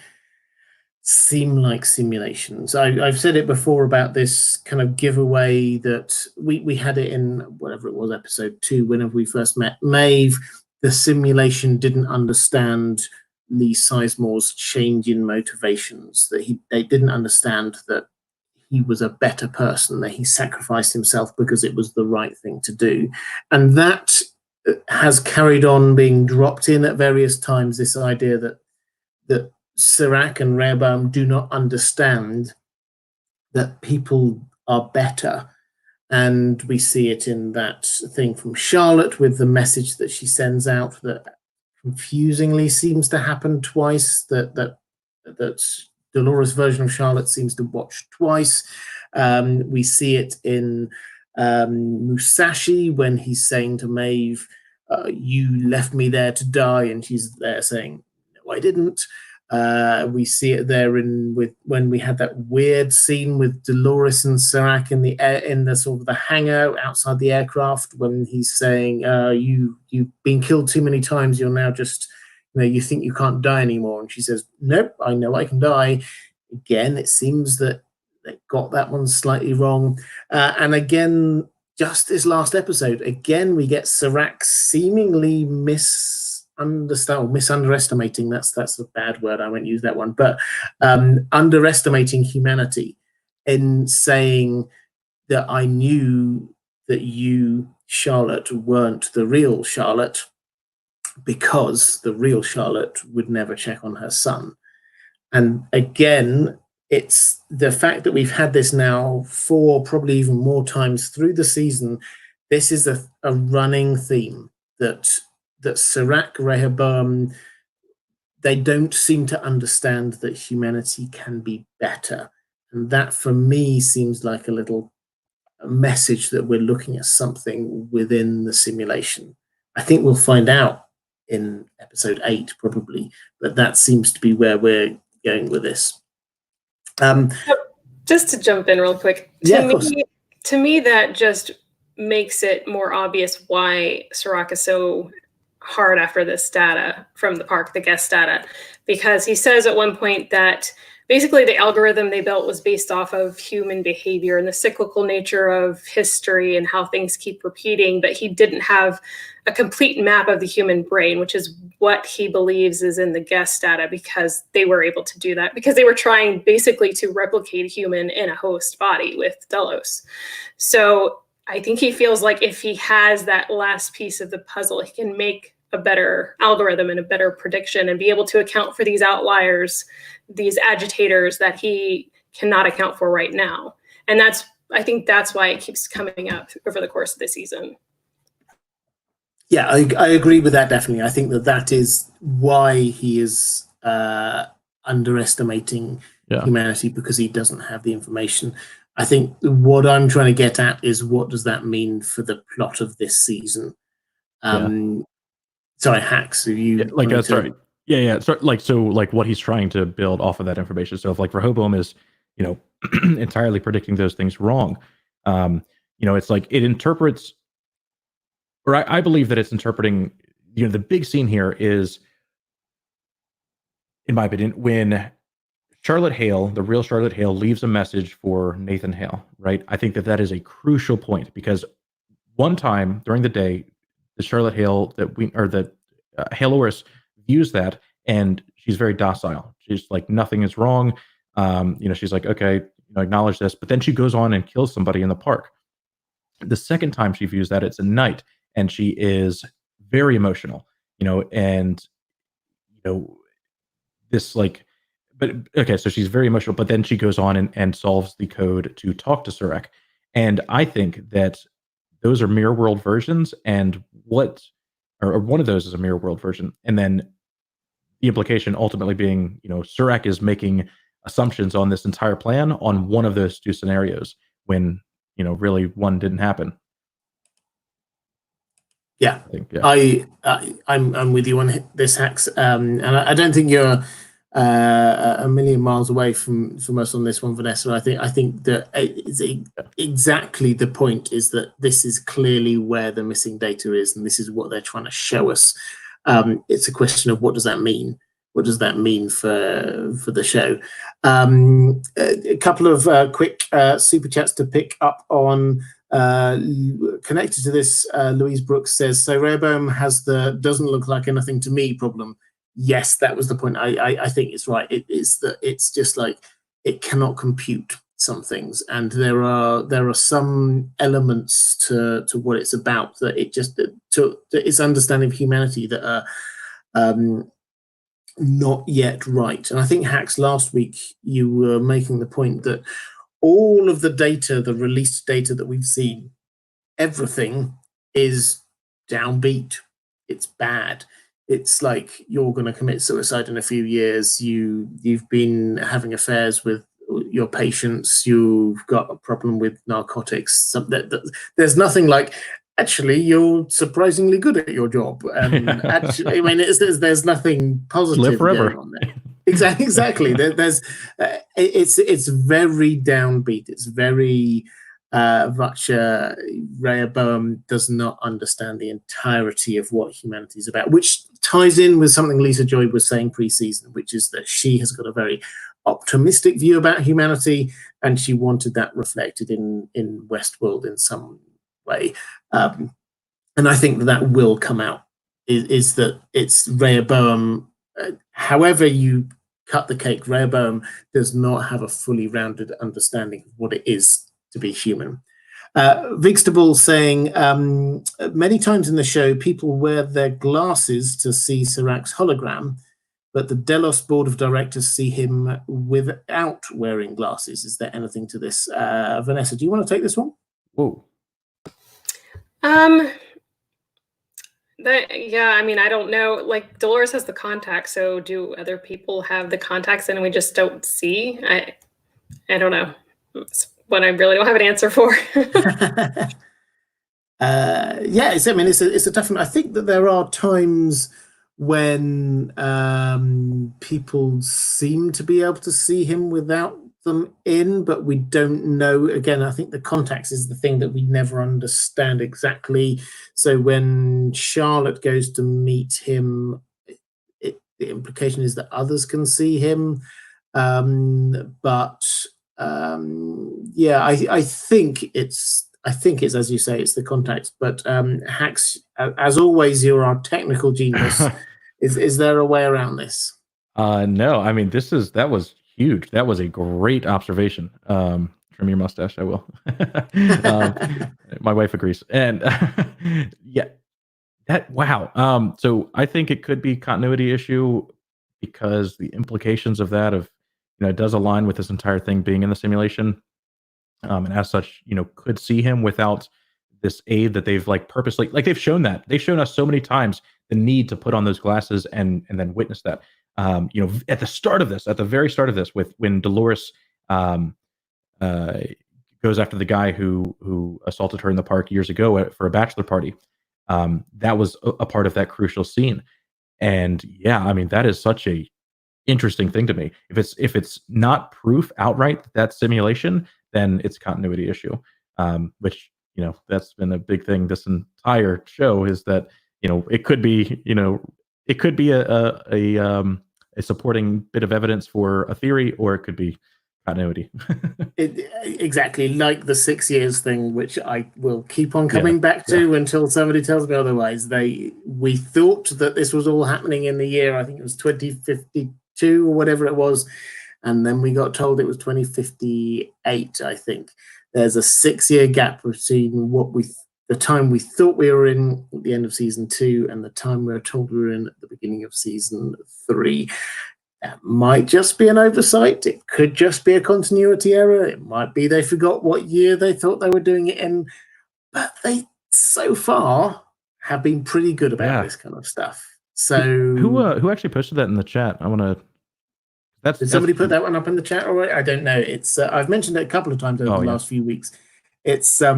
seem like simulations. I've said it before about this kind of giveaway that we had it in whatever it was, episode 2, whenever we first met Maeve. The simulation didn't understand Lee Sizemore's change in motivations, that they didn't understand that he was a better person, that he sacrificed himself because it was the right thing to do. And that has carried on being dropped in at various times, this idea that Serac and Rehoboam do not understand that people are better. And we see it in that thing from Charlotte with the message that she sends out that confusingly seems to happen twice, that Dolores' version of Charlotte seems to watch twice. We see it in Musashi when he's saying to Maeve, you left me there to die, and she's there saying, no, I didn't. We see it there when we had that weird scene with Dolores and Serac in the sort of the hangar outside the aircraft, when he's saying, you've been killed too many times, you're now just, you think you can't die anymore. And she says, nope, I know I can die. Again, it seems that they got that one slightly wrong. And again, just this last episode, again, we get Serac seemingly misunderestimating, that's a bad word, I won't use that one, but underestimating humanity in saying that I knew that you, Charlotte, weren't the real Charlotte, because the real Charlotte would never check on her son. And again, it's the fact that we've had this now 4, probably even more times through the season. This is a running theme that Serac, Rehoboam, they don't seem to understand that humanity can be better. And that, for me, seems like a little message that we're looking at something within the simulation. I think we'll find out in episode 8, probably, but that seems to be where we're going with this. Just to jump in real quick, to me, that just makes it more obvious why Serac is so hard after this data from the park, the guest data, because he says at one point that basically the algorithm they built was based off of human behavior and the cyclical nature of history and how things keep repeating, but he didn't have a complete map of the human brain, which is what he believes is in the guest data, because they were able to do that because they were trying basically to replicate a human in a host body with Delos. So I think he feels like if he has that last piece of the puzzle, he can make a better algorithm and a better prediction and be able to account for these outliers, these agitators that he cannot account for right now. And I think that's why it keeps coming up over the course of the season. Yeah, I agree with that, definitely. I think that is why he is underestimating humanity, because he doesn't have the information. I think what I'm trying to get at is, what does that mean for the plot of this season? Sorry, Hacks. If you wanted to- sorry. Yeah. So what he's trying to build off of that information. So if like Rehoboam is, entirely predicting those things wrong, it's like it interprets, or I believe that it's interpreting. The big scene here is, in my opinion, when Charlotte Hale, the real Charlotte Hale, leaves a message for Nathan Hale. Right. I think that is a crucial point, because one time during the day, the Charlotte Hale Halores views that, and she's very docile. She's like, nothing is wrong. She's like, okay, acknowledge this. But then she goes on and kills somebody in the park. The second time she views that, it's a night, and she is very emotional, and this like, but okay, so she's very emotional, but then she goes on and solves the code to talk to Serac. And I think that those are mirror world versions, and or one of those is a mirror world version. And then the implication ultimately being, Serac is making assumptions on this entire plan on one of those two scenarios, when, really one didn't happen. Yeah, I'm with you on this, Hacks, and I don't think you're a million miles away from us on this one, Vanessa. I think that it's exactly the point, is that this is clearly where the missing data is, and this is what they're trying to show us. It's a question of what does that mean? What does that mean for the show? A couple of quick super chats to pick up on. Connected to this, Louise Brooks says, so Rehoboam has the doesn't look like anything to me problem. Yes, that was the point. I think it's right. It is that it's just like it cannot compute some things, and there are some elements to what it's about that it just to its understanding of humanity that are not yet right. And I think, Hacks, last week you were making the point that all of the data, the released data that we've seen, everything is downbeat. It's bad. It's like, you're going to commit suicide in a few years. You've been having affairs with your patients. You've got a problem with narcotics. There's nothing like, actually, you're surprisingly good at your job. Actually, I mean, there's nothing positive Live forever. going on there. Exactly. There's it's very downbeat. It's very much Rehoboam does not understand the entirety of what humanity is about, which ties in with something Lisa Joy was saying pre-season, which is that she has got a very optimistic view about humanity, and she wanted that reflected in Westworld in some way. And I think that will come out, is that it's Rehoboam. However you cut the cake, Rehoboam does not have a fully rounded understanding of what it is to be human. Vigstable saying, many times in the show, people wear their glasses to see Serac's hologram, but the Delos board of directors see him without wearing glasses. Is there anything to this? Vanessa, do you want to take this one? Whoa. I mean, I don't know. Like, Dolores has the contacts, so do other people have the contacts and we just don't see? I don't know. It's what I really don't have an answer for. It's a tough one. I think that there are times when people seem to be able to see him without them in, but we don't know. Again, I think the contacts is the thing that we never understand exactly. So when Charlotte goes to meet him, the implication is that others can see him. I think it's as you say, it's the contacts. But Hacks, as always, you're our technical genius. Is there a way around this? No, I mean, that was huge. That was a great observation. Trim your mustache, I will. My wife agrees. And wow. So I think it could be continuity issue, because the implications of that it does align with this entire thing being in the simulation. And as such, could see him without this aid that they've purposely, they've shown us so many times the need to put on those glasses and then witness that. At the very start of this, when Dolores goes after the guy who assaulted her in the park years ago for a bachelor party, that was a part of that crucial scene. And yeah, I mean, that is such a interesting thing to me. If it's not proof outright that that's simulation, then it's a continuity issue. Which, that's been a big thing this entire show, is that, it could be, it could be a supporting bit of evidence for a theory, or it could be continuity. Exactly, like the 6 years thing, which I will keep on coming back to until somebody tells me otherwise. We thought that this was all happening in the year, I think it was 2052 or whatever it was, and then we got told it was 2058. I think there's a 6-year gap between the time we thought we were in at the end of season 2 and the time we were told we were in at the beginning of season 3. That might just be an oversight. It could just be a continuity error. It might be they forgot what year they thought they were doing it in. But they, so far, have been pretty good about this kind of stuff. So who actually posted that in the chat? I want to. Did somebody put that one up in the chat already? I don't know. It's I've mentioned it a couple of times over the last few weeks. It's it's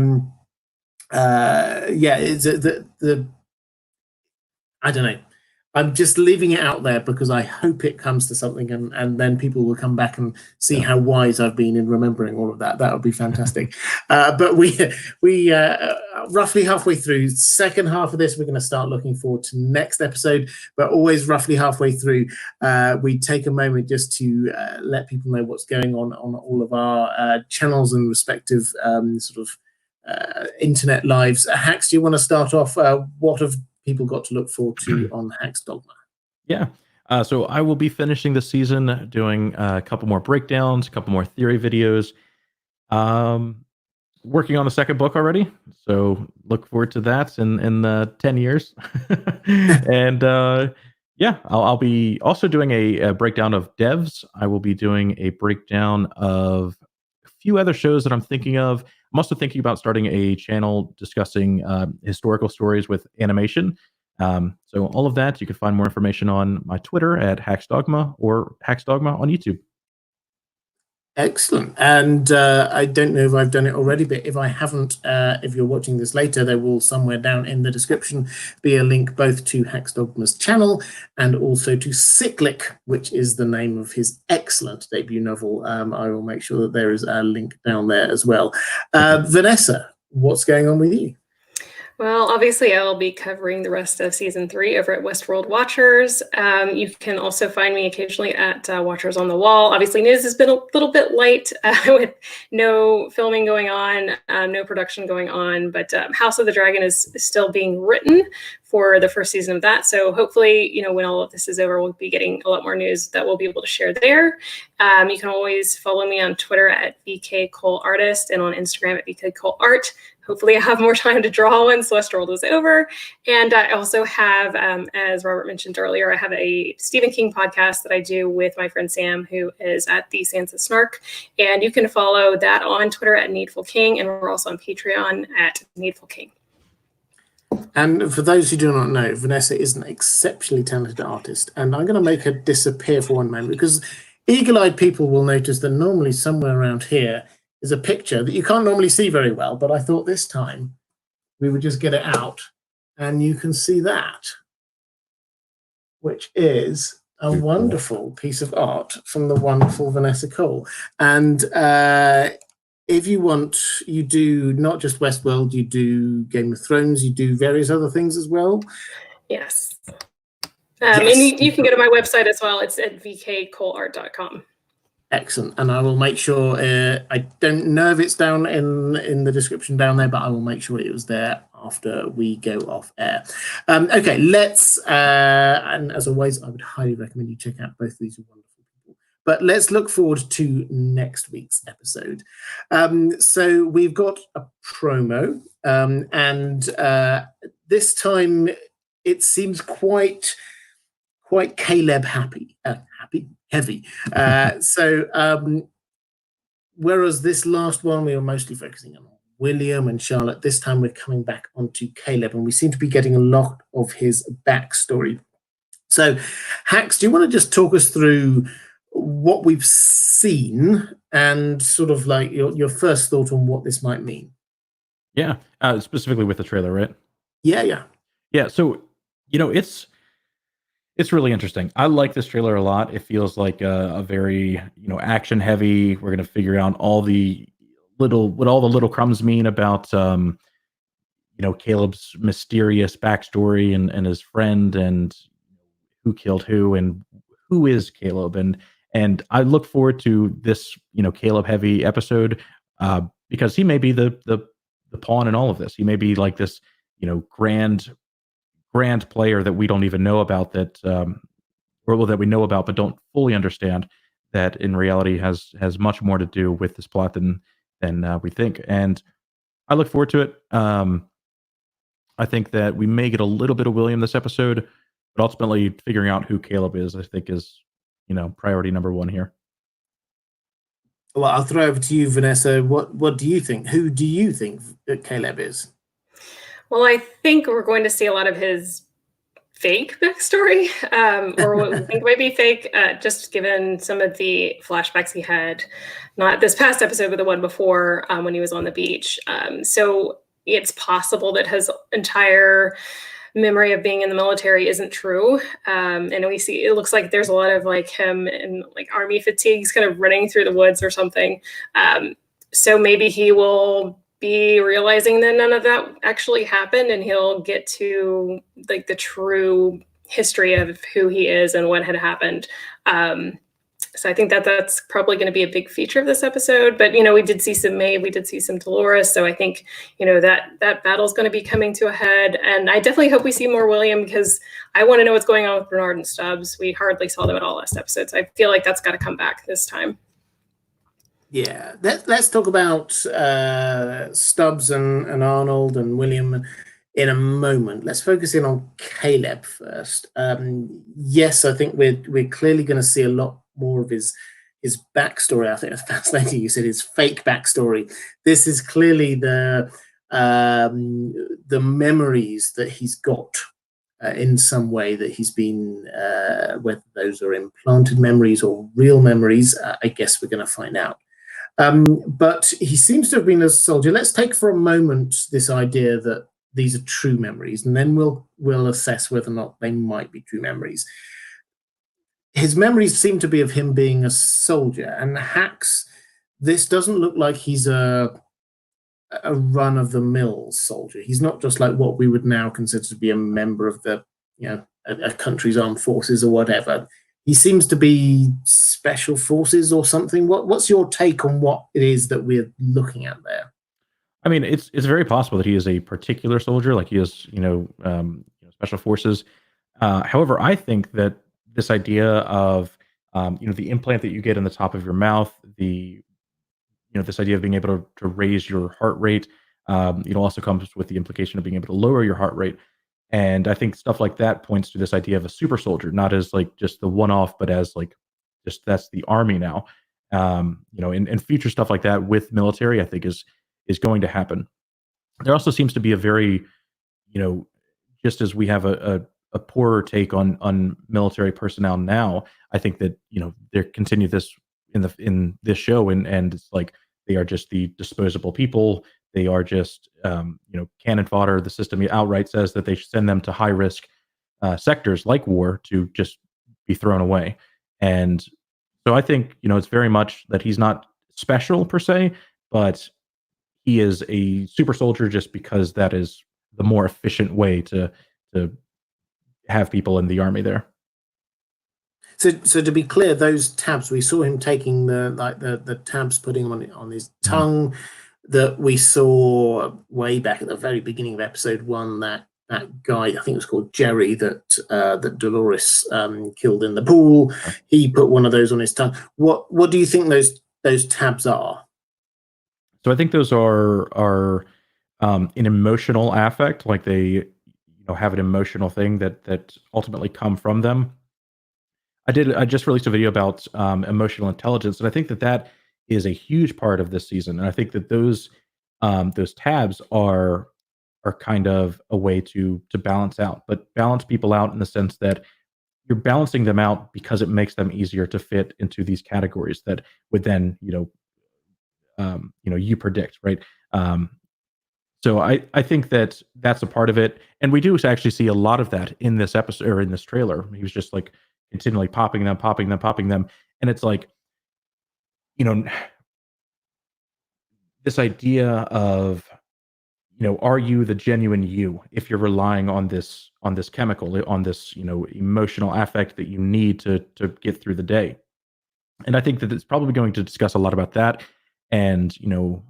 the I don't know. I'm just leaving it out there because I hope it comes to something, and then people will come back and see how wise I've been in remembering all of that. That would be fantastic. But we roughly halfway through, second half of this, we're going to start looking forward to next episode. But always roughly halfway through, we take a moment just to let people know what's going on all of our channels and respective internet lives. Hax, do you want to start off? What have people got to look forward to on Hax Dogma? Yeah. So I will be finishing the season, doing a couple more breakdowns, a couple more theory videos. Working on the second book already. So look forward to that in 10 years. And I'll be also doing a breakdown of Devs. I will be doing a breakdown of a few other shows that I'm thinking of. I'm also thinking about starting a channel discussing historical stories with animation. So all of that, you can find more information on my Twitter at HaxDogma or HaxDogma on YouTube. Excellent. And I don't know if I've done it already, but if I haven't, if you're watching this later, there will somewhere down in the description be a link both to Hax Dogma's channel and also to Cyclic, which is the name of his excellent debut novel. I will make sure that there is a link down there as well. Vanessa, what's going on with you? Well, obviously, I'll be covering the rest of season 3 over at Westworld Watchers. You can also find me occasionally at Watchers on the Wall. Obviously, news has been a little bit light with no filming going on, no production going on, but House of the Dragon is still being written for the first season of that. So hopefully, when all of this is over, we'll be getting a lot more news that we'll be able to share there. You can always follow me on Twitter at VKColeArtist and on Instagram at VKColeArt. Hopefully I have more time to draw once Westworld is over. And I also have, as Robert mentioned earlier, I have a Stephen King podcast that I do with my friend Sam, who is at the Sansa Snark. And you can follow that on Twitter at Needful King, and we're also on Patreon at Needful King. And for those who do not know, Vanessa is an exceptionally talented artist. And I'm going to make her disappear for one moment, because eagle-eyed people will notice that normally somewhere around here is a picture that you can't normally see very well, but I thought this time we would just get it out and you can see that, which is a wonderful piece of art from the wonderful Vanessa Cole. And if you want, you do not just Westworld, you do Game of Thrones, you do various other things as well. Yes. And you can go to my website as well. It's at vkcoleart.com. Excellent. And I will make sure, I don't know if it's down in the description down there, but I will make sure it was there after we go off air. Okay, let's, and as always, I would highly recommend you check out both of these wonderful people. But let's look forward to next week's episode. So we've got a promo, and this time it seems quite Caleb heavy. So whereas this last one we were mostly focusing on William and Charlotte, this time we're coming back onto Caleb, and we seem to be getting a lot of his backstory. So Hax, do you want to just talk us through what we've seen and sort of like your first thought on what this might mean? Yeah, specifically with the trailer, right? Yeah. Yeah, so it's really interesting. I like this trailer a lot. It feels like a very action heavy. We're gonna figure out all the all the little crumbs mean about Caleb's mysterious backstory and his friend and who killed who and who is Caleb and I look forward to this Caleb heavy episode because he may be the pawn in all of this. He may be like this grand player that we don't even know about that or well, that we know about but don't fully understand that in reality has much more to do with this plot than we think. And I look forward to it. I think that we may get a little bit of William this episode, but ultimately figuring out who Caleb is, I think, is priority number one here. Well, I'll throw over to you, Vanessa. What do you think? Who do you think that Caleb is? Well, I think we're going to see a lot of his fake backstory, or what we think might be fake, just given some of the flashbacks he had, not this past episode, but the one before when he was on the beach. So it's possible that his entire memory of being in the military isn't true. And we see, it looks like there's a lot of like him in like army fatigues kind of running through the woods or something. So maybe he will be realizing that none of that actually happened and he'll get to like the true history of who he is and what had happened. So I think that that's probably going to be a big feature of this episode. But, we did see some Maeves, we did see some Dolores. So I think, that battle is going to be coming to a head. And I definitely hope we see more William because I want to know what's going on with Bernard and Stubbs. We hardly saw them at all last episode. So I feel like that's got to come back this time. Yeah, let's talk about Stubbs and Arnold and William in a moment. Let's focus in on Caleb first. Yes, I think we're clearly going to see a lot more of his backstory. I think it's fascinating. You said his fake backstory. This is clearly the memories that he's got in some way that he's been, whether those are implanted memories or real memories. I guess we're going to find out. But he seems to have been a soldier. Let's take for a moment this idea that these are true memories, and then we'll assess whether or not they might be true memories. His memories seem to be of him being a soldier, and Hax, this doesn't look like he's a run-of-the-mill soldier. He's not just like what we would now consider to be a member of the, a country's armed forces or whatever. He seems to be special forces or something. What's your take on what it is that we're looking at there? I mean, it's very possible that he is a particular soldier, like he is, special forces. However, I think that this idea of, the implant that you get in the top of your mouth, this idea of being able to raise your heart rate, also comes with the implication of being able to lower your heart rate. And I think stuff like that points to this idea of a super soldier, not as like just the one-off, but as like just that's the army now. And future stuff like that with military, I think is going to happen. There also seems to be a very, just as we have a poorer take on military personnel now, I think that they continue this in this show, and it's like they are just the disposable people. They are just, cannon fodder. The system outright says that they send them to high risk sectors like war to just be thrown away. And so I think, it's very much that he's not special per se, but he is a super soldier just because that is the more efficient way to have people in the army there. So to be clear, those tabs, we saw him taking the tabs, putting them on his tongue, that we saw way back at the very beginning of episode 1, that guy, I think it was called Jerry, that Dolores killed in the pool. He put one of those on his tongue. What do you think those tabs are? So I think those are an emotional affect, like they have an emotional thing that ultimately come from them. I just released a video about emotional intelligence, and I think that is a huge part of this season. And I think that those tabs are kind of a way to balance out, but balance people out in the sense that you're balancing them out because it makes them easier to fit into these categories that would then you predict, right? So I think that that's a part of it, and we do actually see a lot of that in this episode or in this trailer. He was just like continually popping them, popping them, popping them, and it's like, you know, this idea of, you know, are you the genuine you if you're relying on this chemical, on this, you know, emotional affect that you need to get through the day. And I think that it's probably going to discuss a lot about that, and, you know,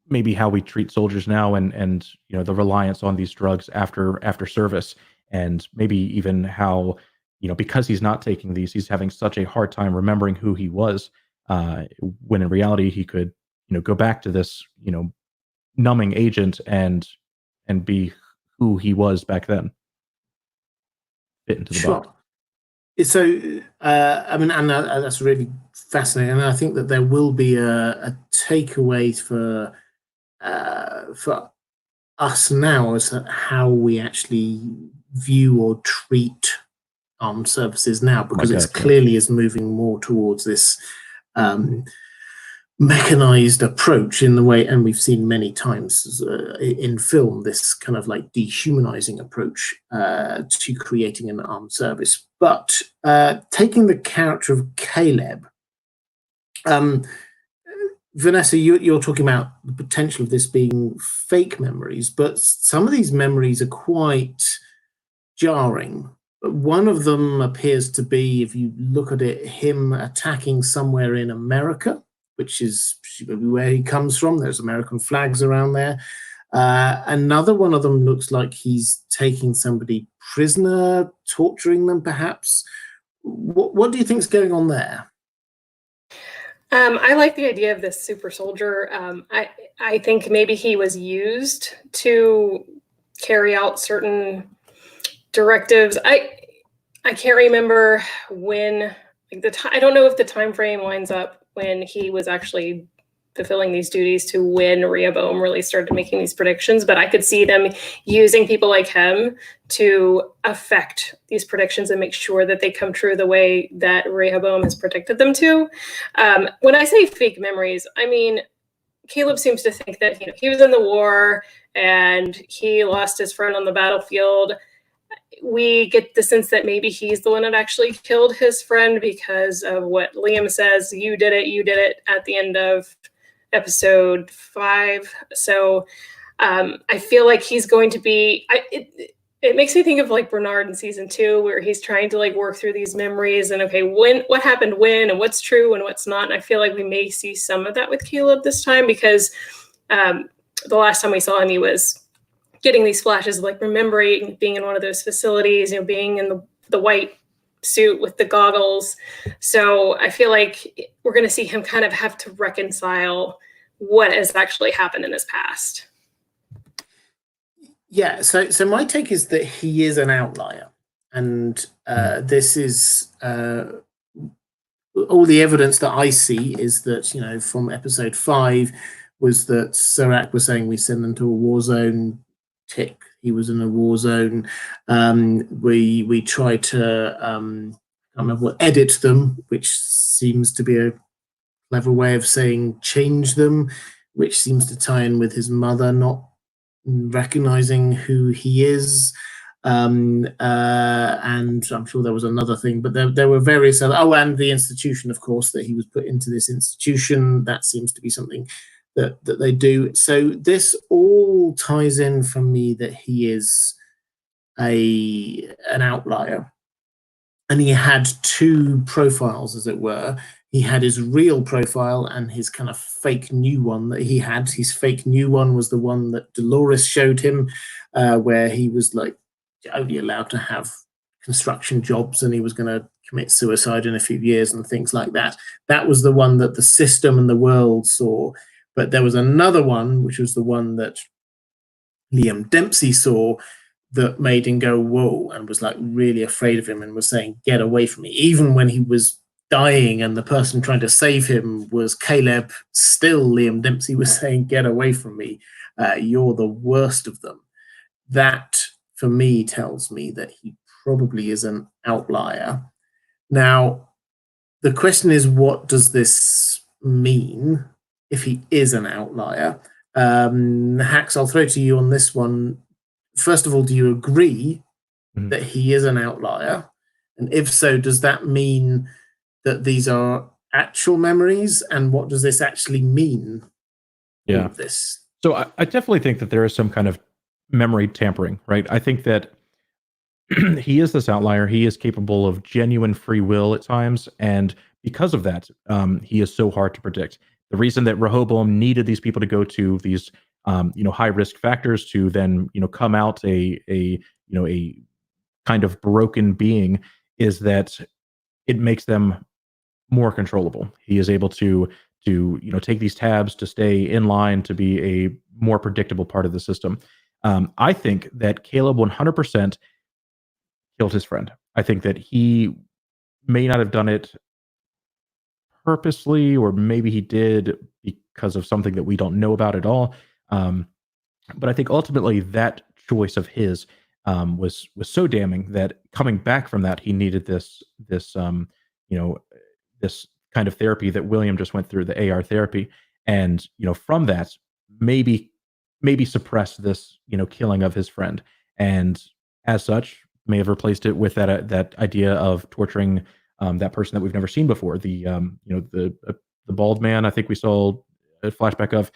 maybe how we treat soldiers now, and you know, the reliance on these drugs after service, and maybe even how, you know, because he's not taking these, he's having such a hard time remembering who he was, when in reality he could, you know, go back to this, you know, numbing agent and be who he was back then, fit into the box. So, I mean, and that's really fascinating. And I think that there will be a takeaway for us now as to how we actually view or treat armed services now, because it's clearly is moving more towards this mechanized approach in the way, and we've seen many times in film, this kind of like dehumanizing approach to creating an armed service. But taking the character of Caleb, Vanessa, you're talking about the potential of this being fake memories, but some of these memories are quite jarring. One of them appears to be, if you look at it, him attacking somewhere in America, which is where he comes from. There's American flags around there. Another one of them looks like he's taking somebody prisoner, torturing them, perhaps. What do you think is going on there? I like the idea of this super soldier. I think maybe he was used to carry out certain directives. I can't remember when, like I don't know if the time frame lines up when he was actually fulfilling these duties to when Rehoboam really started making these predictions, but I could see them using people like him to affect these predictions and make sure that they come true the way that Rehoboam has predicted them to. When I say fake memories, I mean, Caleb seems to think that, you know, he was in the war and he lost his friend on the battlefield. We get the sense that maybe he's the one that actually killed his friend because of what Liam says, you did it at the end of episode 5. So I feel like he's going to be, it makes me think of like Bernard in season 2, where he's trying to like work through these memories and, okay, what happened when, and what's true and what's not. And I feel like we may see some of that with Caleb this time, because the last time we saw him, he was getting these flashes of like remembering being in one of those facilities, you know, being in the white suit with the goggles. So I feel like we're going to see him kind of have to reconcile what has actually happened in his past. Yeah, so my take is that he is an outlier, and this is all the evidence that I see is that, you know, from episode 5 was that Serac was saying we send them to a war zone. Tick, he was in a war zone. We try to I can't remember what, edit them, which seems to be a clever way of saying change them, which seems to tie in with his mother not recognizing who he is. And I'm sure there was another thing, but there were various other, and the institution, of course, that he was put into this institution. That seems to be something that they do. So this all ties in for me that he is an outlier. And he had 2 profiles, as it were. He had his real profile and his kind of fake new one that he had. His fake new one was the one that Dolores showed him, where he was like only allowed to have construction jobs and he was going to commit suicide in a few years and things like that. That was the one that the system and the world saw. But there was another one, which was the one that Liam Dempsey saw, that made him go, whoa, and was like really afraid of him and was saying, get away from me. Even when he was dying and the person trying to save him was Caleb, still Liam Dempsey was saying, get away from me. You're the worst of them. That, for me, tells me that he probably is an outlier. Now, the question is, what does this mean if he is an outlier? Hax, I'll throw to you on this one. First of all, do you agree that he is an outlier? And if so, does that mean that these are actual memories? And what does this actually mean? All of this. So I definitely think that there is some kind of memory tampering, right? I think that he is this outlier. He is capable of genuine free will at times, and because of that, he is so hard to predict. The reason that Rehoboam needed these people to go to these, high risk factors to then, come out a kind of broken being is that it makes them more controllable. He is able to take these tabs to stay in line, to be a more predictable part of the system. I think that Caleb 100% killed his friend. I think that he may not have done it purposely, or maybe he did because of something that we don't know about at all. But I think ultimately that choice of his was so damning that coming back from that, he needed this kind of therapy that William just went through, the AR therapy, and from that maybe suppress this killing of his friend, and as such may have replaced it with that idea of torturing that person that we've never seen before, the bald man I think we saw a flashback of.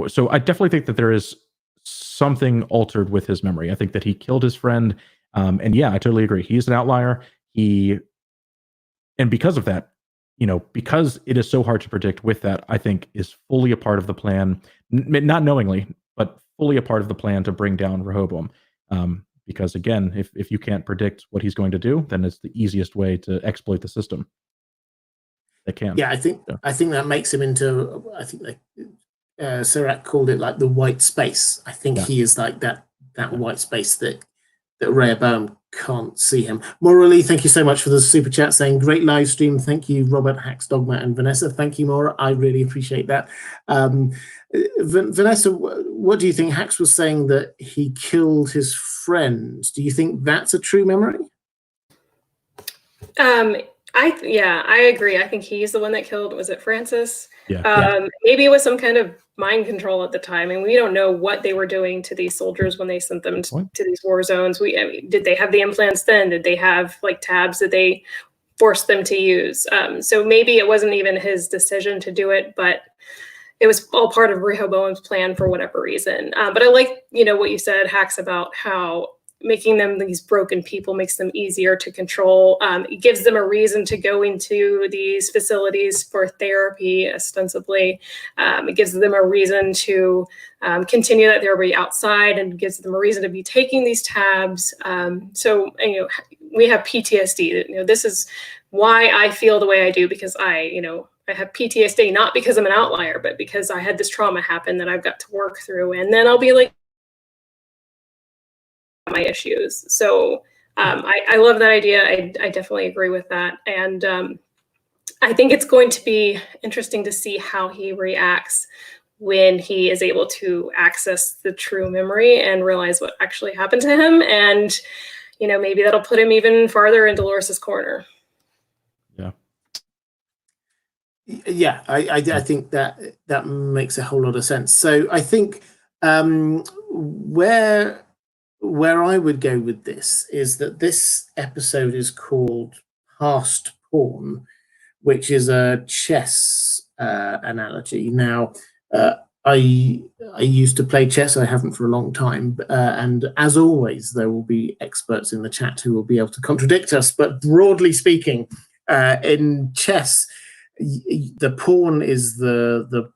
So I definitely think that there is something altered with his memory. I think that he killed his friend, and yeah, I totally agree, he's an outlier. And because of that, because it is so hard to predict, with that, I think is fully a part of the plan, not knowingly, but fully a part of the plan to bring down Rehoboam. Because again, if you can't predict what he's going to do, then it's the easiest way to exploit the system. They can. Yeah, I think that makes him into, I think Serac called it like the white space. I think he is like that white space that Rehoboam can't see him. Morally, thank you so much for the super chat saying great live stream. Thank you, Robert, Hax, Dogma, and Vanessa. Thank you, Maura. I really appreciate that. Vanessa, what do you think? Hax was saying that he killed his friend. Do you think that's a true memory? I agree. I think he's the one that killed, was it Francis? Yeah. Maybe it was some kind of mind control at the time, and we don't know what they were doing to these soldiers when they sent them to these war zones. Did they have the implants then? Did they have like tabs that they forced them to use? So maybe it wasn't even his decision to do it, but it was all part of Rehoboam's plan for whatever reason. But I like, what you said, Hax, about how making them these broken people makes them easier to control. It gives them a reason to go into these facilities for therapy, ostensibly. It gives them a reason to continue that therapy outside, and gives them a reason to be taking these tabs. So we have PTSD. This is why I feel the way I do, because I have PTSD, not because I'm an outlier, but because I had this trauma happen that I've got to work through. And then I'll be like, my issues. So I love that idea. I definitely agree with that. And I think it's going to be interesting to see how he reacts when he is able to access the true memory and realize what actually happened to him. And, maybe that'll put him even farther in Dolores' corner. Yeah, I think that makes a whole lot of sense. So I think where I would go with this is that this episode is called Past Pawn, which is a chess analogy. Now, I used to play chess. I haven't for a long time. And as always, there will be experts in the chat who will be able to contradict us. But broadly speaking, in chess, the pawn is the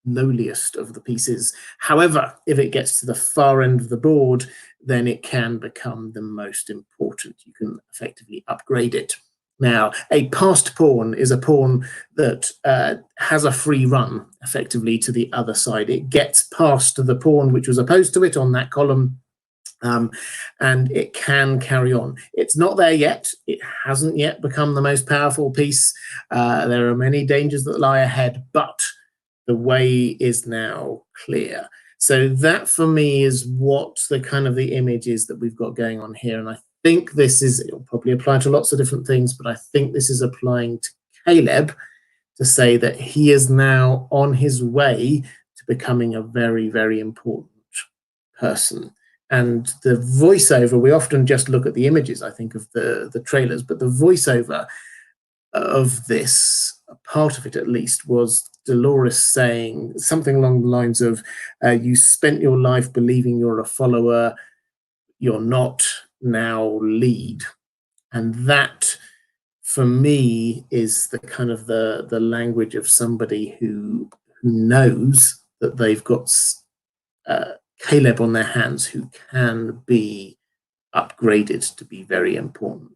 lowliest of the pieces. However, if it gets to the far end of the board, then it can become the most important. You can effectively upgrade it. Now, a passed pawn is a pawn that has a free run, effectively, to the other side. It gets past the pawn which was opposed to it on that column, and it can carry on. It's not there yet. It hasn't yet become the most powerful piece. There are many dangers that lie ahead, but the way is now clear. So that for me is what the kind of the image is that we've got going on here. And I think this is, it'll probably apply to lots of different things, but I think this is applying to Caleb to say that he is now on his way to becoming a very, very important person. And the voiceover, we often just look at the images, I think, of the trailers, but the voiceover of this, a part of it at least, was Dolores saying something along the lines of, you spent your life believing you're a follower, you're not, now lead. And that, for me, is the kind of the language of somebody who knows that they've got Caleb on their hands, who can be upgraded to be very important.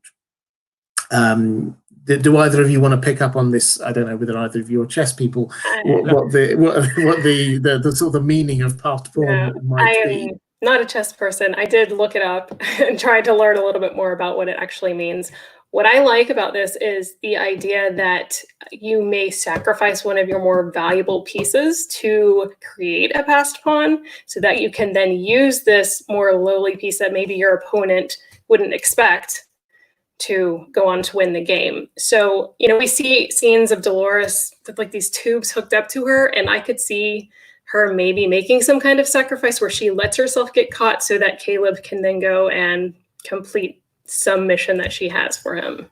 Do either of you want to pick up on this? I don't know whether either of you are chess people, what the sort of the meaning of past pawn might be. Not a chess person. I did look it up and tried to learn a little bit more about what it actually means. What I like about this is the idea that you may sacrifice one of your more valuable pieces to create a passed pawn so that you can then use this more lowly piece that maybe your opponent wouldn't expect to go on to win the game. So, we see scenes of Dolores with like these tubes hooked up to her, and I could see her maybe making some kind of sacrifice where she lets herself get caught so that Caleb can then go and complete some mission that she has for him.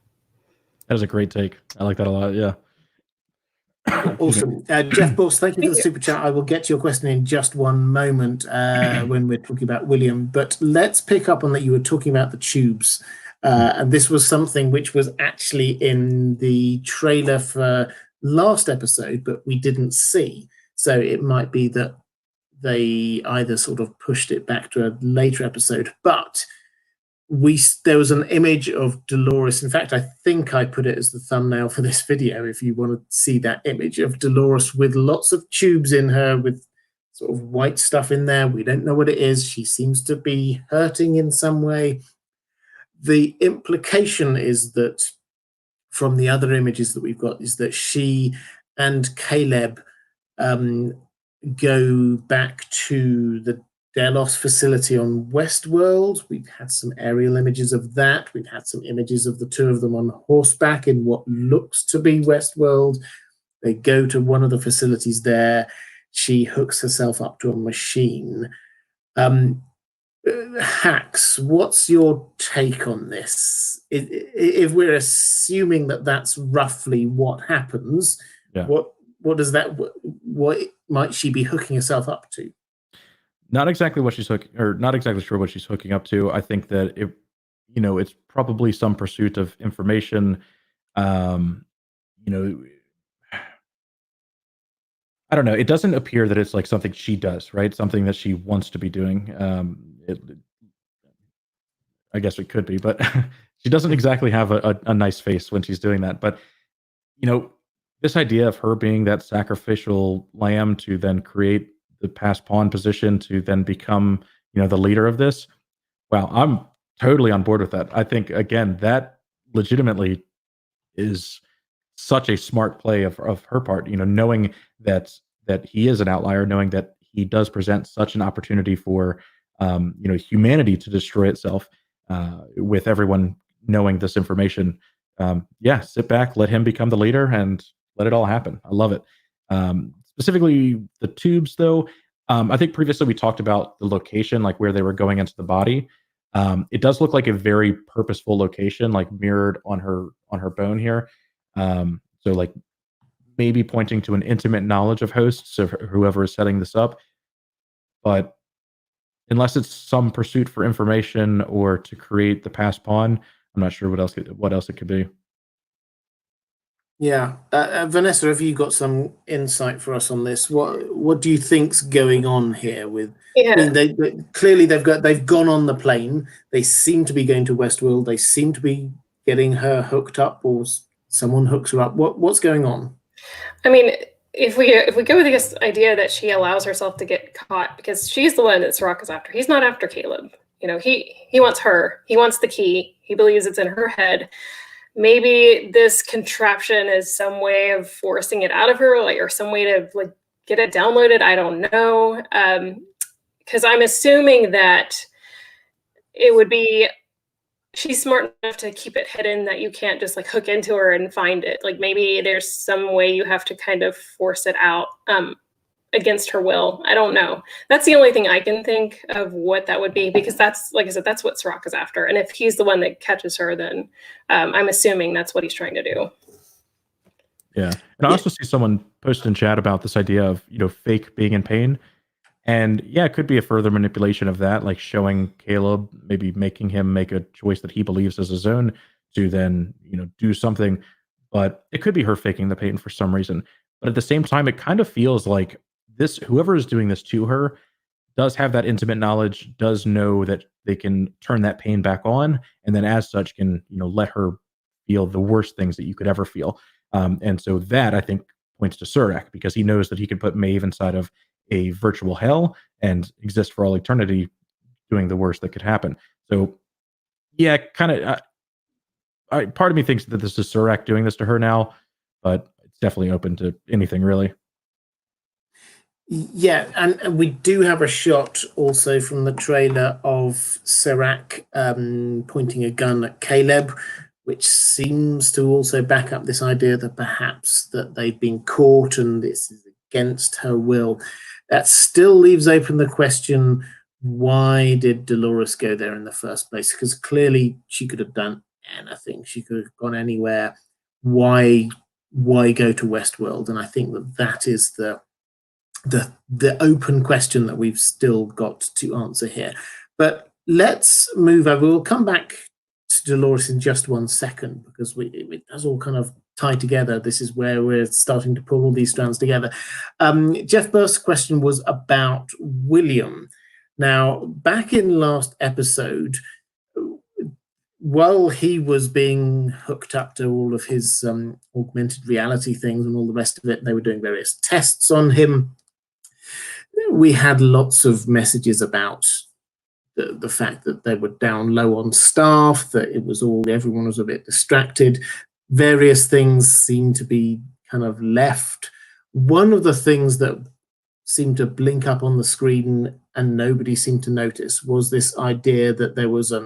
That was a great take. I like that a lot. Yeah. Awesome. Jeff Boss, thank you for the super chat. I will get to your question in just one moment when we're talking about William, but let's pick up on that you were talking about the tubes. And this was something which was actually in the trailer for last episode, but we didn't see. So it might be that they either sort of pushed it back to a later episode, but there was an image of Dolores. In fact, I think I put it as the thumbnail for this video, if you want to see that image of Dolores with lots of tubes in her with sort of white stuff in there. We don't know what it is. She seems to be hurting in some way. The implication is that from the other images that we've got is that she and Caleb go back to the Delos facility on Westworld. We've had some aerial images of that. We've had some images of the two of them on horseback in what looks to be Westworld. They go to one of the facilities there. She hooks herself up to a machine. Hacks, what's your take on this? If we're assuming that that's roughly what happens, what does that? What might she be hooking herself up to? Not exactly what she's hooking, or not exactly sure what she's hooking up to. I think that it's probably some pursuit of information. I don't know. It doesn't appear that it's like something she does, right? Something that she wants to be doing. I guess it could be, but she doesn't exactly have a nice face when she's doing that. But this idea of her being that sacrificial lamb to then create the pass pawn position to then become, the leader of this. Wow, I'm totally on board with that. I think again that legitimately is such a smart play of her part. Knowing that he is an outlier, knowing that he does present such an opportunity for humanity to destroy itself. With everyone knowing this information, sit back, let him become the leader, and let it all happen. I love it. Specifically, the tubes, though, I think previously we talked about the location, like where they were going into the body. It does look like a very purposeful location, like mirrored on her bone here. So, like maybe pointing to an intimate knowledge of hosts of whoever is setting this up, but unless it's some pursuit for information or to create the pass pawn, I'm not sure what else it could be. Yeah, Vanessa, have you got some insight for us on this? What do you think's going on here? I mean, clearly they've gone on the plane. They seem to be going to Westworld. They seem to be getting her hooked up, or someone hooks her up. What's going on? I mean, if we go with this idea that she allows herself to get caught because she's the one that Serac is after. He's not after Caleb. He wants her. He wants the key. He believes it's in her head. Maybe this contraption is some way of forcing it out of her, or some way to get it downloaded. I don't know, because I'm assuming that it would be she's smart enough to keep it hidden that you can't just like hook into her and find it. Like maybe there's some way you have to kind of force it out against her will. I don't know. That's the only thing I can think of what that would be, because that's, like I said, that's what Serac is after. And if he's the one that catches her, then I'm assuming that's what he's trying to do. Yeah. And I also see someone post in chat about this idea of, fake being in pain. And yeah, it could be a further manipulation of that, like showing Caleb, maybe making him make a choice that he believes is his own to then, do something. But it could be her faking the pain for some reason. But at the same time, it kind of feels like whoever is doing this to her does have that intimate knowledge, does know that they can turn that pain back on, and then as such can, let her feel the worst things that you could ever feel. And so that, I think, points to Serac, because he knows that he can put Maeve inside of a virtual hell and exist for all eternity doing the worst that could happen. So yeah, kind of part of me thinks that this is Serac doing this to her now, but it's definitely open to anything, really. Yeah, and we do have a shot also from the trailer of Serac pointing a gun at Caleb, which seems to also back up this idea that perhaps that they've been caught and this is against her will. That still leaves open the question, why did Dolores go there in the first place? Because clearly she could have done anything. She could have gone anywhere. Why go to Westworld? And I think that is the open question that we've still got to answer here. But let's move over. We'll come back to Dolores in just 1 second, because it does all kind of tie together. This is where we're starting to pull all these strands together. Jeff Burst's question was about William. Now, back in last episode, while he was being hooked up to all of his augmented reality things and all the rest of it, they were doing various tests on him. We had lots of messages about the fact that they were down low on staff, that everyone was a bit distracted. Various things seemed to be kind of left. One of the things that seemed to blink up on the screen and nobody seemed to notice was this idea that there was I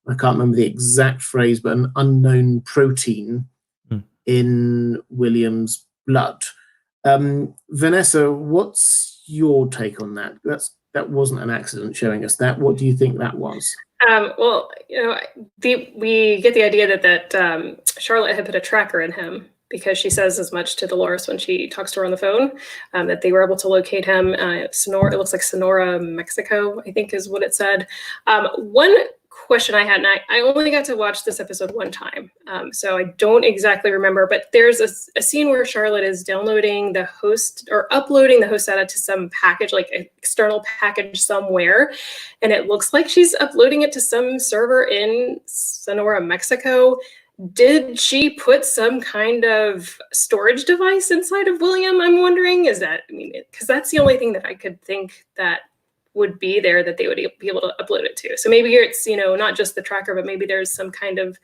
can't remember the exact phrase, but an unknown protein in William's blood. Vanessa, what's your take on that? That wasn't an accident showing us that. What do you think that was? Well, we get the idea that Charlotte had put a tracker in him, because she says as much to Dolores when she talks to her on the phone, that they were able to locate him. Sonora, it looks like Sonora, Mexico, I think is what it said. One question I had, and I only got to watch this episode one time, so I don't exactly remember, but there's a scene where Charlotte is downloading the host or uploading the host data to some package, like an external package somewhere, and it looks like she's uploading it to some server in Sonora, Mexico. Did she put some kind of storage device inside of William? I'm wondering, because that's the only thing that I could think that would be there that they would be able to upload it to. So maybe it's, not just the tracker, but maybe there's some kind of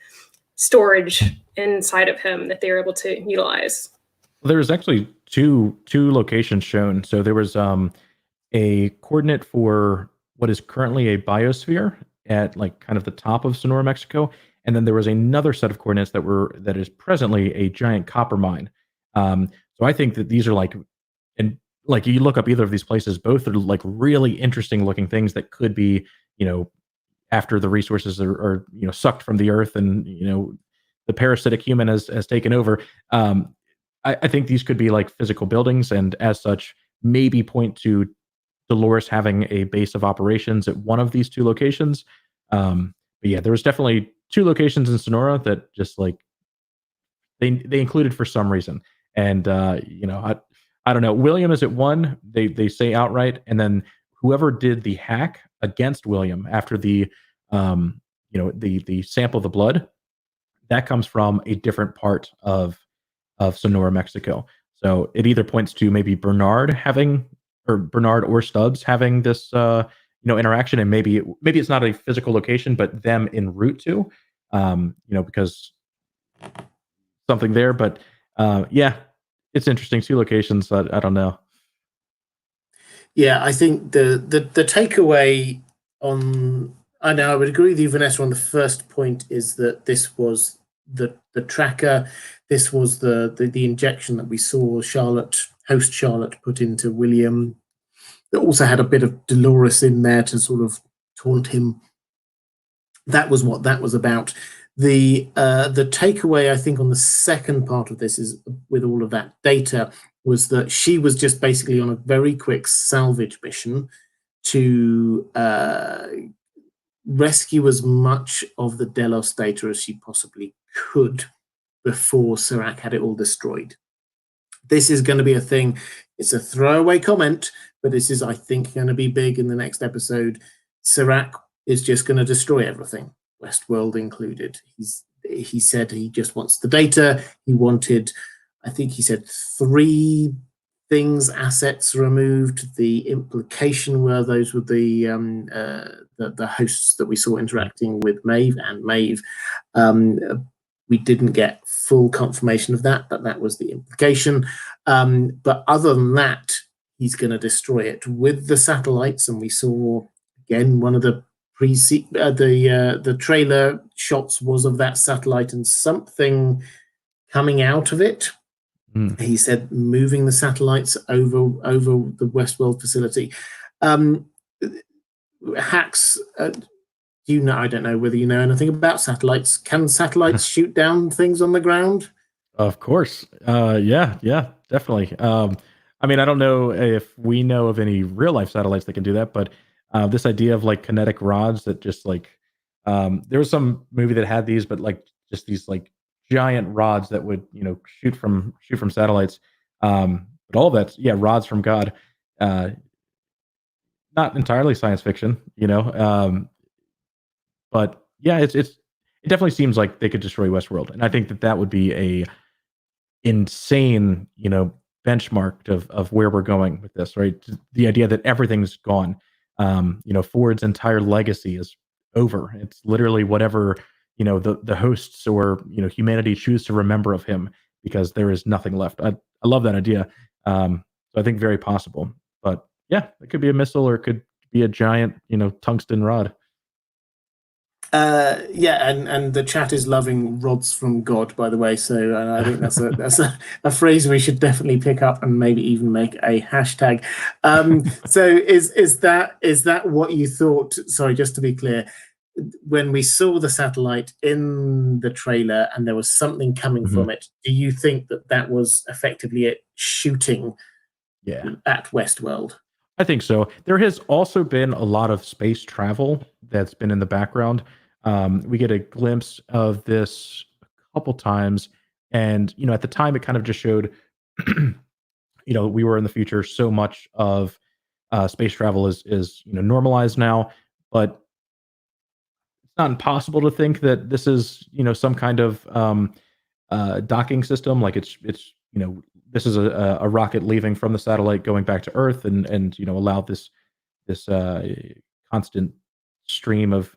storage inside of him that they were able to utilize. There was actually two locations shown. So there was a coordinate for what is currently a biosphere at like kind of the top of Sonora, Mexico. And then there was another set of coordinates that is presently a giant copper mine. So I think that these are like you look up either of these places, both are like really interesting looking things that could be, after the resources are sucked from the earth and, the parasitic human has taken over. I think these could be like physical buildings, and as such, maybe point to Dolores having a base of operations at one of these two locations. But yeah, there was definitely two locations in Sonora that just like they included for some reason. And I don't know. William is at one. They say outright, and then whoever did the hack against William after the sample of the blood, that comes from a different part of Sonora, Mexico. So it either points to maybe Bernard or Stubbs having this interaction, and maybe it's not a physical location, but them en route to, because something there. But yeah. It's interesting. Two locations. I don't know. Yeah, I think the takeaway on I know, I would agree with you, Vanessa, on the first point is that this was the tracker. This was the injection that we saw host Charlotte put into William. It also had a bit of Dolores in there to sort of taunt him. That was what that was about. The takeaway, I think, on the second part of this is with all of that data was that she was just basically on a very quick salvage mission to rescue as much of the Delos data as she possibly could before Serac had it all destroyed. This is going to be a thing. It's a throwaway comment, but this is, I think, going to be big in the next episode. Serac is just going to destroy everything, Westworld included. He said he just wants the data. He wanted, I think he said 3 things, assets removed. The implication were those were the hosts that we saw interacting with Maeve and Maeve. We didn't get full confirmation of that, but that was the implication. But other than that, he's going to destroy it with the satellites. And we saw again one of the the trailer shots was of that satellite and something coming out of it. He said moving the satellites over the Westworld facility. Hacks, you know, I don't know whether you know anything about satellites. Can satellites shoot down things on the ground? Of course. Yeah, definitely. I mean, I don't know if we know of any real life satellites that can do that, but this idea of like kinetic rods that just like there was some movie that had these, but like just these like giant rods that would, you know, shoot from satellites. But all of that's rods from God. Not entirely science fiction, you know. But yeah, it definitely seems like they could destroy Westworld, and I think that would be a insane, you know, benchmark of where we're going with this, right? The idea that everything's gone, you know, Ford's entire legacy is over. It's literally whatever, you know, the hosts or, you know, humanity choose to remember of him, because there is nothing left. I love that idea. So I think very possible. But yeah, it could be a missile or it could be a giant, you know, tungsten rod. And the chat is loving rods from God, by the way. So I think that's a phrase we should definitely pick up and maybe even make a hashtag. So is that what you thought? Sorry, just to be clear, when we saw the satellite in the trailer and there was something coming from it, do you think that was effectively it shooting at Westworld? I think so. There has also been a lot of space travel that's been in the background. We get a glimpse of this a couple times, and you know, at the time, it kind of just showed, you know, we were in the future. So much of space travel is you know, normalized now, but it's not impossible to think that this is, you know, some kind of docking system. Like it's you know, this is a rocket leaving from the satellite going back to Earth, and you know, allow this constant stream of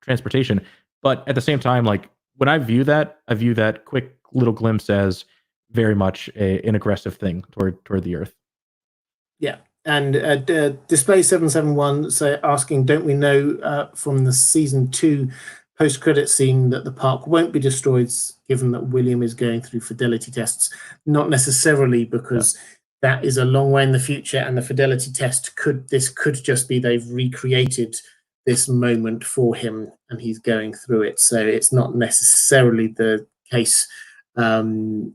transportation. But at the same time, like when I view that quick little glimpse as very much an aggressive thing toward the Earth. Yeah. And Display 771 asking, don't we know from the season 2 post-credit scene that the park won't be destroyed, given that William is going through fidelity tests? Not necessarily, because that is a long way in the future, and the fidelity test could just be they've recreated this moment for him and he's going through it. So it's not necessarily the case. So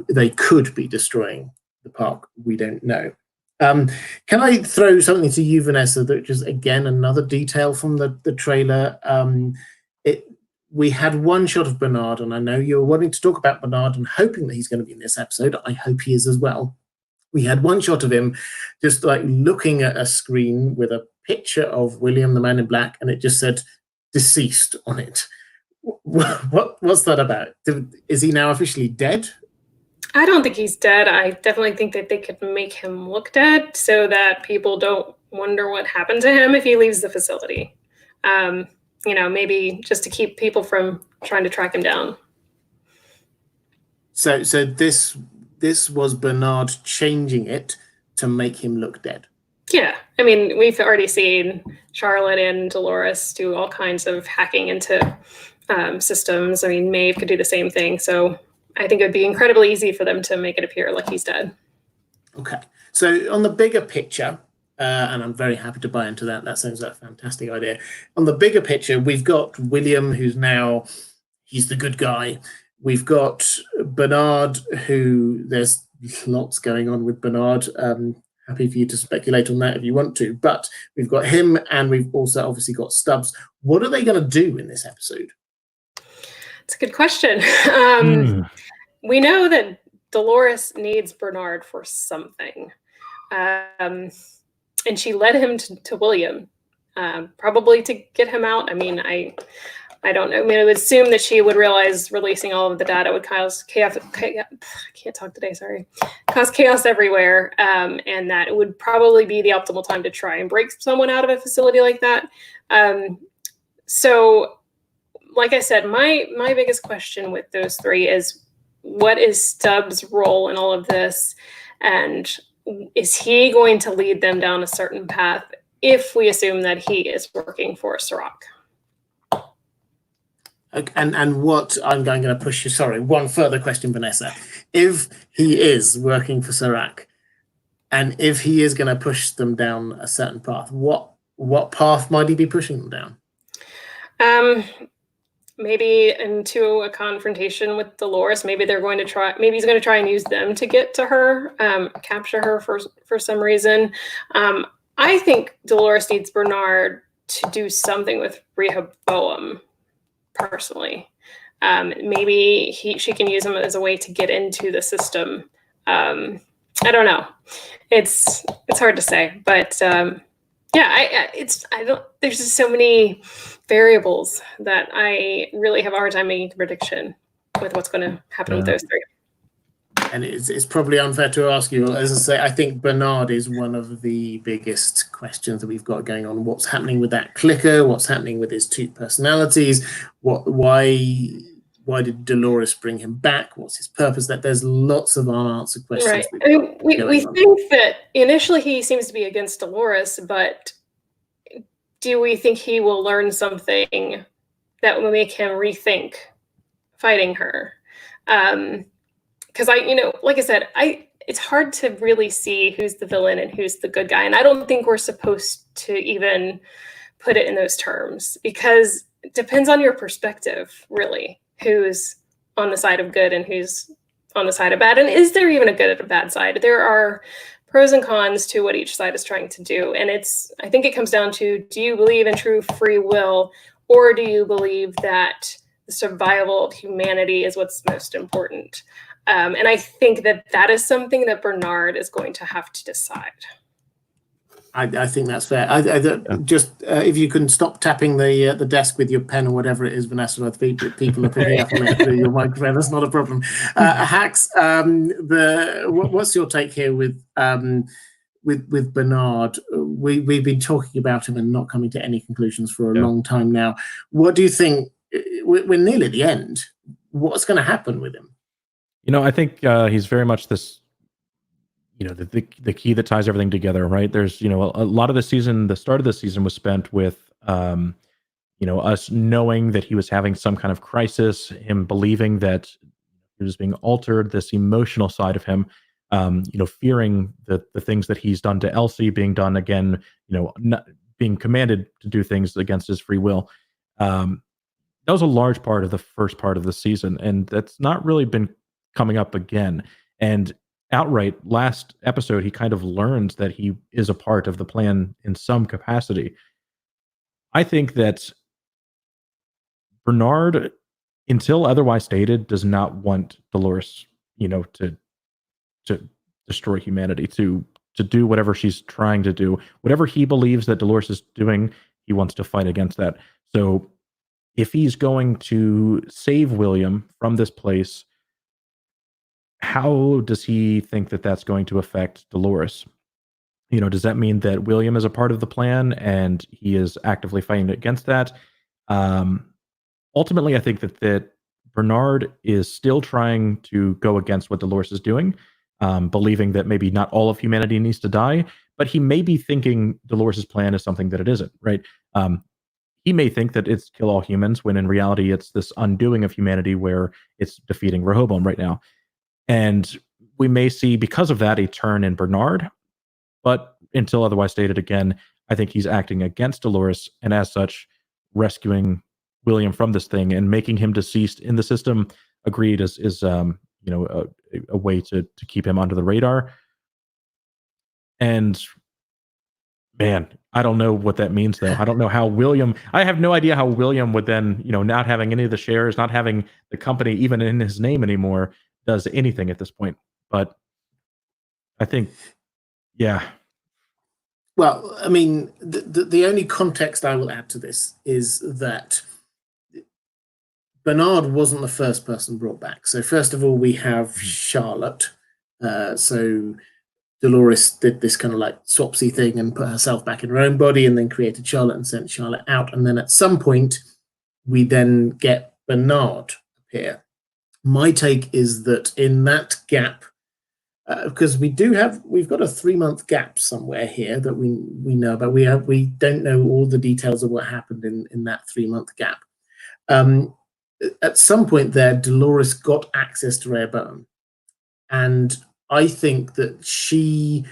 they could be destroying the park. We don't know. Can I throw something to you, Vanessa, that is, again, another detail from the trailer? We had one shot of Bernard, and I know you're wanting to talk about Bernard and hoping that he's going to be in this episode. I hope he is as well. We had one shot of him just like looking at a screen with a picture of William, the Man in Black, and it just said deceased on it. What's that about? Is he now officially dead? I don't think he's dead. I definitely think that they could make him look dead so that people don't wonder what happened to him if he leaves the facility. You know, maybe just to keep people from trying to track him down. So this was Bernard changing it to make him look dead. Yeah, I mean, we've already seen Charlotte and Dolores do all kinds of hacking into systems. I mean, Maeve could do the same thing. So I think it would be incredibly easy for them to make it appear like he's dead. Okay. So on the bigger picture, and I'm very happy to buy into that. That sounds like a fantastic idea. On the bigger picture, we've got William, who's now, he's the good guy. We've got Bernard, who there's lots going on with Bernard. Happy for you to speculate on that if you want to. But we've got him, and we've also obviously got Stubbs. What are they going to do in this episode? It's a good question. We know that Dolores needs Bernard for something. And she led him to William, probably to get him out. I mean, I don't know. I mean, I would assume that she would realize releasing all of the data would cause chaos. I can't talk today, sorry. Cause chaos everywhere. And that it would probably be the optimal time to try and break someone out of a facility like that. So, like I said, my biggest question with those three is, what is Stubbs' role in all of this? And is he going to lead them down a certain path if we assume that he is working for Serac? And what I'm going to push you, sorry, one further question, Vanessa. If he is working for Serac, and if he is going to push them down a certain path, what path might he be pushing them down? Maybe into a confrontation with Dolores. Maybe they're going to try. Maybe he's going to try and use them to get to her, capture her for some reason. I think Dolores needs Bernard to do something with Rehoboam. Personally, maybe she can use him as a way to get into the system. I don't know. It's hard to say, but yeah, I don't. There's just so many variables that I really have a hard time making a prediction with what's going to happen with those three. And it's probably unfair to ask you, as I say, I think Bernard is one of the biggest questions that we've got going on. What's happening with that clicker? What's happening with his two personalities? Why did Dolores bring him back? What's his purpose? That there's lots of unanswered questions. Right. I mean, we think that initially he seems to be against Dolores, but do we think he will learn something that will make him rethink fighting her? Because like I said, it's hard to really see who's the villain and who's the good guy. And I don't think we're supposed to even put it in those terms, because it depends on your perspective, really, who's on the side of good and who's on the side of bad. And is there even a good and a bad side? There are pros and cons to what each side is trying to do. And I think it comes down to, do you believe in true free will, or do you believe that the survival of humanity is what's most important? And I think that is something that Bernard is going to have to decide. I think that's fair. Just if you can stop tapping the desk with your pen or whatever it is, Vanessa, I think people are picking up on it through your microphone. That's not a problem. Hacks, what's your take here with Bernard? We've been talking about him and not coming to any conclusions for a long time now. What do you think? We're nearly at the end. What's going to happen with him? I think he's very much this, the key that ties everything together, right? There's, a lot of the season, the start of the season was spent with, us knowing that he was having some kind of crisis, him believing that he was being altered, this emotional side of him, fearing the things that he's done to Elsie being done again, not being commanded to do things against his free will. That was a large part of the first part of the season, and that's not really been coming up again. And outright, last episode, he kind of learns that he is a part of the plan in some capacity. I think that Bernard, until otherwise stated, does not want Dolores, to destroy humanity, to do whatever she's trying to do. Whatever he believes that Dolores is doing, he wants to fight against that. So if he's going to save William from this place, how does he think that that's going to affect Dolores? Does that mean that William is a part of the plan and he is actively fighting against that? Ultimately, I think that Bernard is still trying to go against what Dolores is doing. believing that maybe not all of humanity needs to die, but he may be thinking Dolores' plan is something that it isn't, right? He may think that it's kill all humans, when in reality it's this undoing of humanity where it's defeating Rehoboam right now. And we may see, because of that, a turn in Bernard, but until otherwise stated, again, I think he's acting against Dolores, and as such, rescuing William from this thing and making him deceased in the system. Agreed, is a way to keep him under the radar. And man, I don't know what that means, though. I don't know how William. I have no idea how William would then, not having any of the shares, not having the company even in his name anymore, does anything at this point. But I think, yeah. Well, I mean, the only context I will add to this is that Bernard wasn't the first person brought back. So first of all, we have Charlotte. So Dolores did this kind of like swapsy thing and put herself back in her own body, and then created Charlotte and sent Charlotte out. And then at some point, we then get Bernard appear. My take is that in that gap, because we've got a 3-month gap somewhere here that we know about. We don't know all the details of what happened in that 3-month gap. At some point there, Dolores got access to Rehoboam, and I think that she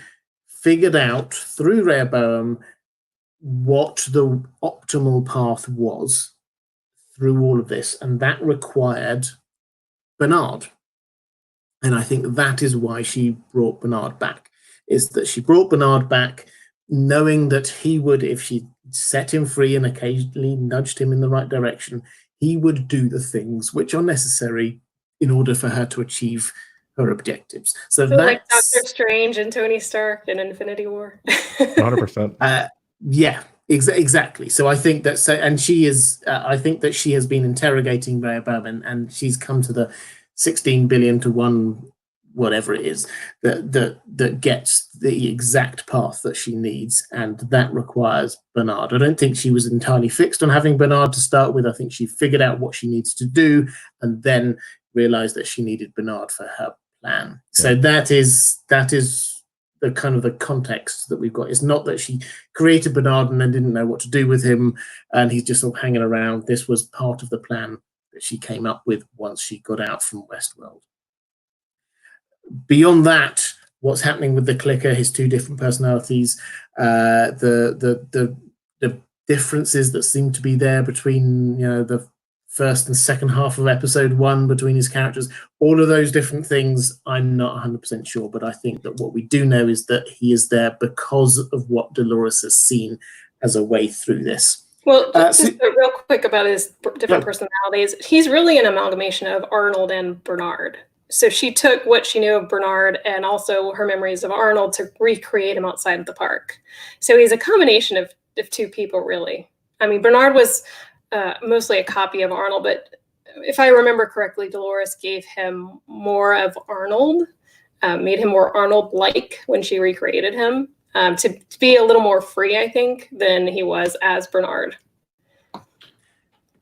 figured out through Rehoboam what the optimal path was through all of this, and that required Bernard. And I think that is why she brought Bernard back, is that she brought Bernard back knowing that he would, if she set him free and occasionally nudged him in the right direction, he would do the things which are necessary in order for her to achieve her objectives. So that's like Doctor Strange and Tony Stark in Infinity War. 100%. Yeah, exactly. So I think that, and she is. I think that she has been interrogating Rehoboam, and she's come to the 16 billion to 1, whatever it is, that gets the exact path that she needs, and that requires Bernard. I don't think she was entirely fixed on having Bernard to start with. I think she figured out what she needs to do, and then realized that she needed Bernard for her plan. Yeah. So that is the kind of the context that we've got. It's not that she created Bernard and then didn't know what to do with him, and he's just sort of hanging around. This was part of the plan that she came up with once she got out from Westworld. Beyond that, what's happening with the clicker, his 2 different personalities, the differences that seem to be there between the first and second half of episode 1 between his characters, all of those different things, I'm not 100% sure, but I think that what we do know is that he is there because of what Dolores has seen as a way through this. Well, just real quick about his different personalities. He's really an amalgamation of Arnold and Bernard. So she took what she knew of Bernard and also her memories of Arnold to recreate him outside of the park. So he's a combination of 2 people, really. I mean, Bernard was mostly a copy of Arnold, but if I remember correctly, Dolores gave him more of Arnold, made him more Arnold-like when she recreated him. To be a little more free, I think, than he was as Bernard.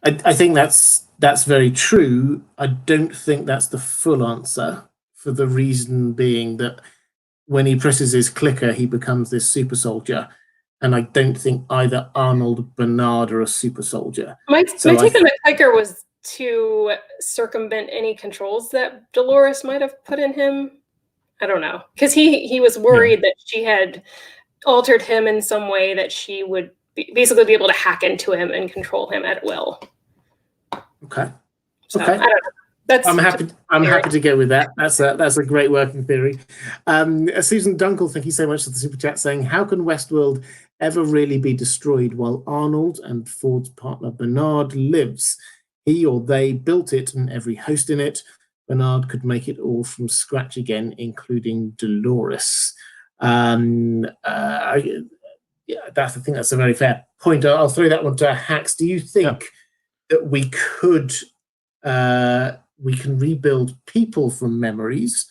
I think that's very true. I don't think that's the full answer, for the reason being that when he presses his clicker, he becomes this super soldier. And I don't think either Arnold or Bernard are a super soldier. My take on the clicker was to circumvent any controls that Dolores might have put in him. I don't know, because he was worried that she had altered him in some way that she would basically be able to hack into him and control him at will. Okay. So, okay. I don't know. I'm happy to go with that. That's a great working theory. Susan Dunkel, thank you so much for the super chat, saying, how can Westworld ever really be destroyed while Arnold and Ford's partner Bernard lives? He or they built it and every host in it. Bernard could make it all from scratch again, including Dolores. I think that's a very fair point. I'll throw that one to Hax. Do you think that we can rebuild people from memories?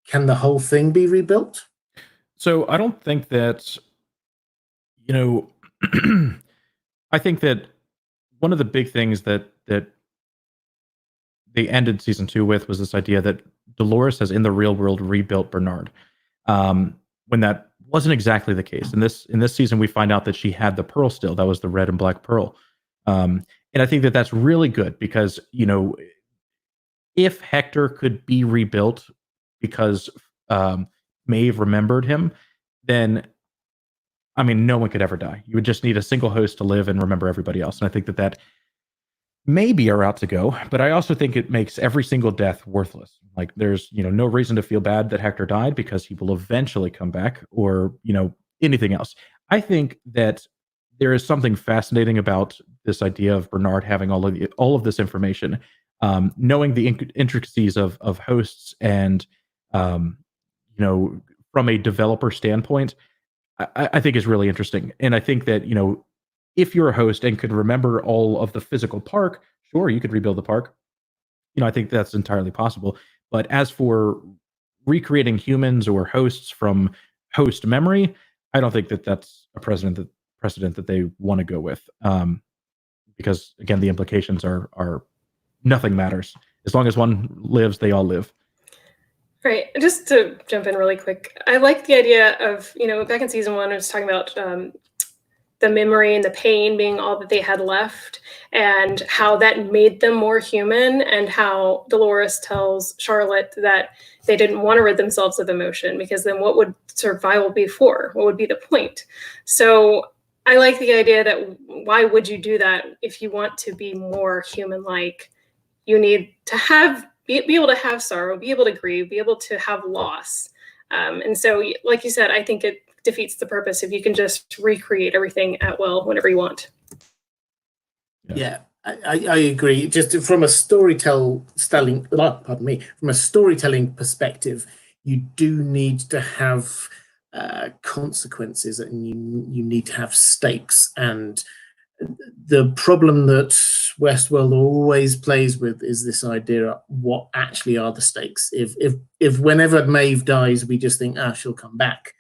Can the whole thing be rebuilt? So I don't think that, I think that one of the big things that they ended season 2 with was this idea that Dolores has in the real world rebuilt Bernard, when that wasn't exactly the case. In this season, we find out that she had the pearl still. That was the red and black pearl, and I think that that's really good because if Hector could be rebuilt because Maeve remembered him, then I mean, no one could ever die. You would just need a single host to live and remember everybody else. And I think that may be a route to go, but I also think it makes every single death worthless. Like there's, no reason to feel bad that Hector died because he will eventually come back or, anything else. I think that there is something fascinating about this idea of Bernard having all of this information, knowing the intricacies of hosts and, from a developer standpoint, I think is really interesting. And I think that, if you're a host and could remember all of the physical park, sure, you could rebuild the park. I think that's entirely possible. But as for recreating humans or hosts from host memory, I don't think that that's a precedent that they want to go with. Because again, the implications are nothing matters. As long as one lives, they all live. Right. Just to jump in really quick, I like the idea of, back in season 1, I was talking about the memory and the pain being all that they had left and how that made them more human, and how Dolores tells Charlotte that they didn't want to rid themselves of emotion because then what would survival be for? What would be the point? So I like the idea that why would you do that if you want to be more human-like? You need to be able to have sorrow, be able to grieve, be able to have loss. And so, like you said, I think it defeats the purpose if you can just recreate everything at will whenever you want. Yeah, I agree. Just from a storytelling perspective, you do need to have consequences, and you need to have stakes. And the problem that Westworld always plays with is this idea of what actually are the stakes. If whenever Maeve dies, we just think, she'll come back,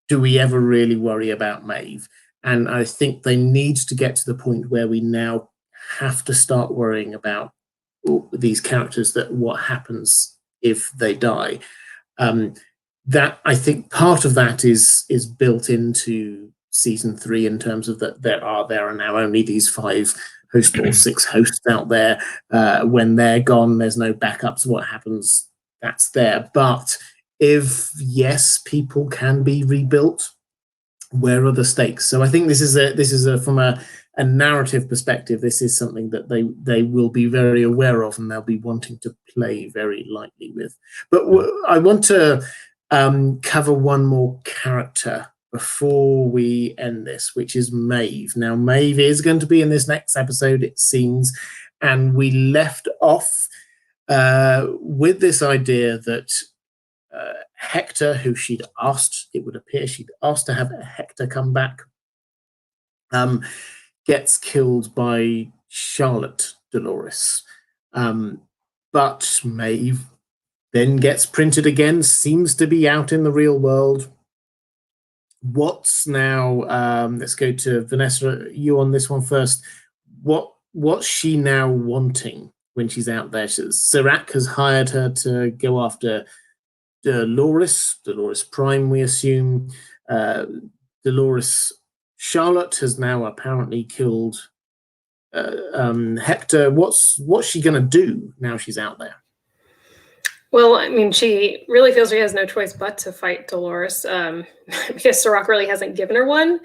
do we ever really worry about Maeve? And I think they need to get to the point where we now have to start worrying about these characters, that what happens if they die. That I think part of that is built into season 3 in terms of that there are now only these 5 hosts or 6 hosts out there. When they're gone, there's no backups. What happens? That's there. But if yes, people can be rebuilt, where are the stakes? So I think this is from a narrative perspective, this is something that they will be very aware of, and they'll be wanting to play very lightly with. But I want to cover one more character before we end this, which is Maeve. Now, Maeve is going to be in this next episode, it seems, and we left off with this idea that Hector, who it would appear she'd asked to have Hector come back, gets killed by Charlotte Dolores. But Maeve then gets printed again, seems to be out in the real world. What's now, let's go to Vanessa, you on this one first. What's she now wanting when she's out there? Serac has hired her to go after Delores Prime, we assume. Charlotte has now apparently killed Hector. What's she going to do now she's out there? Well, I mean, she really feels she has no choice but to fight Dolores, because Serac really hasn't given her one.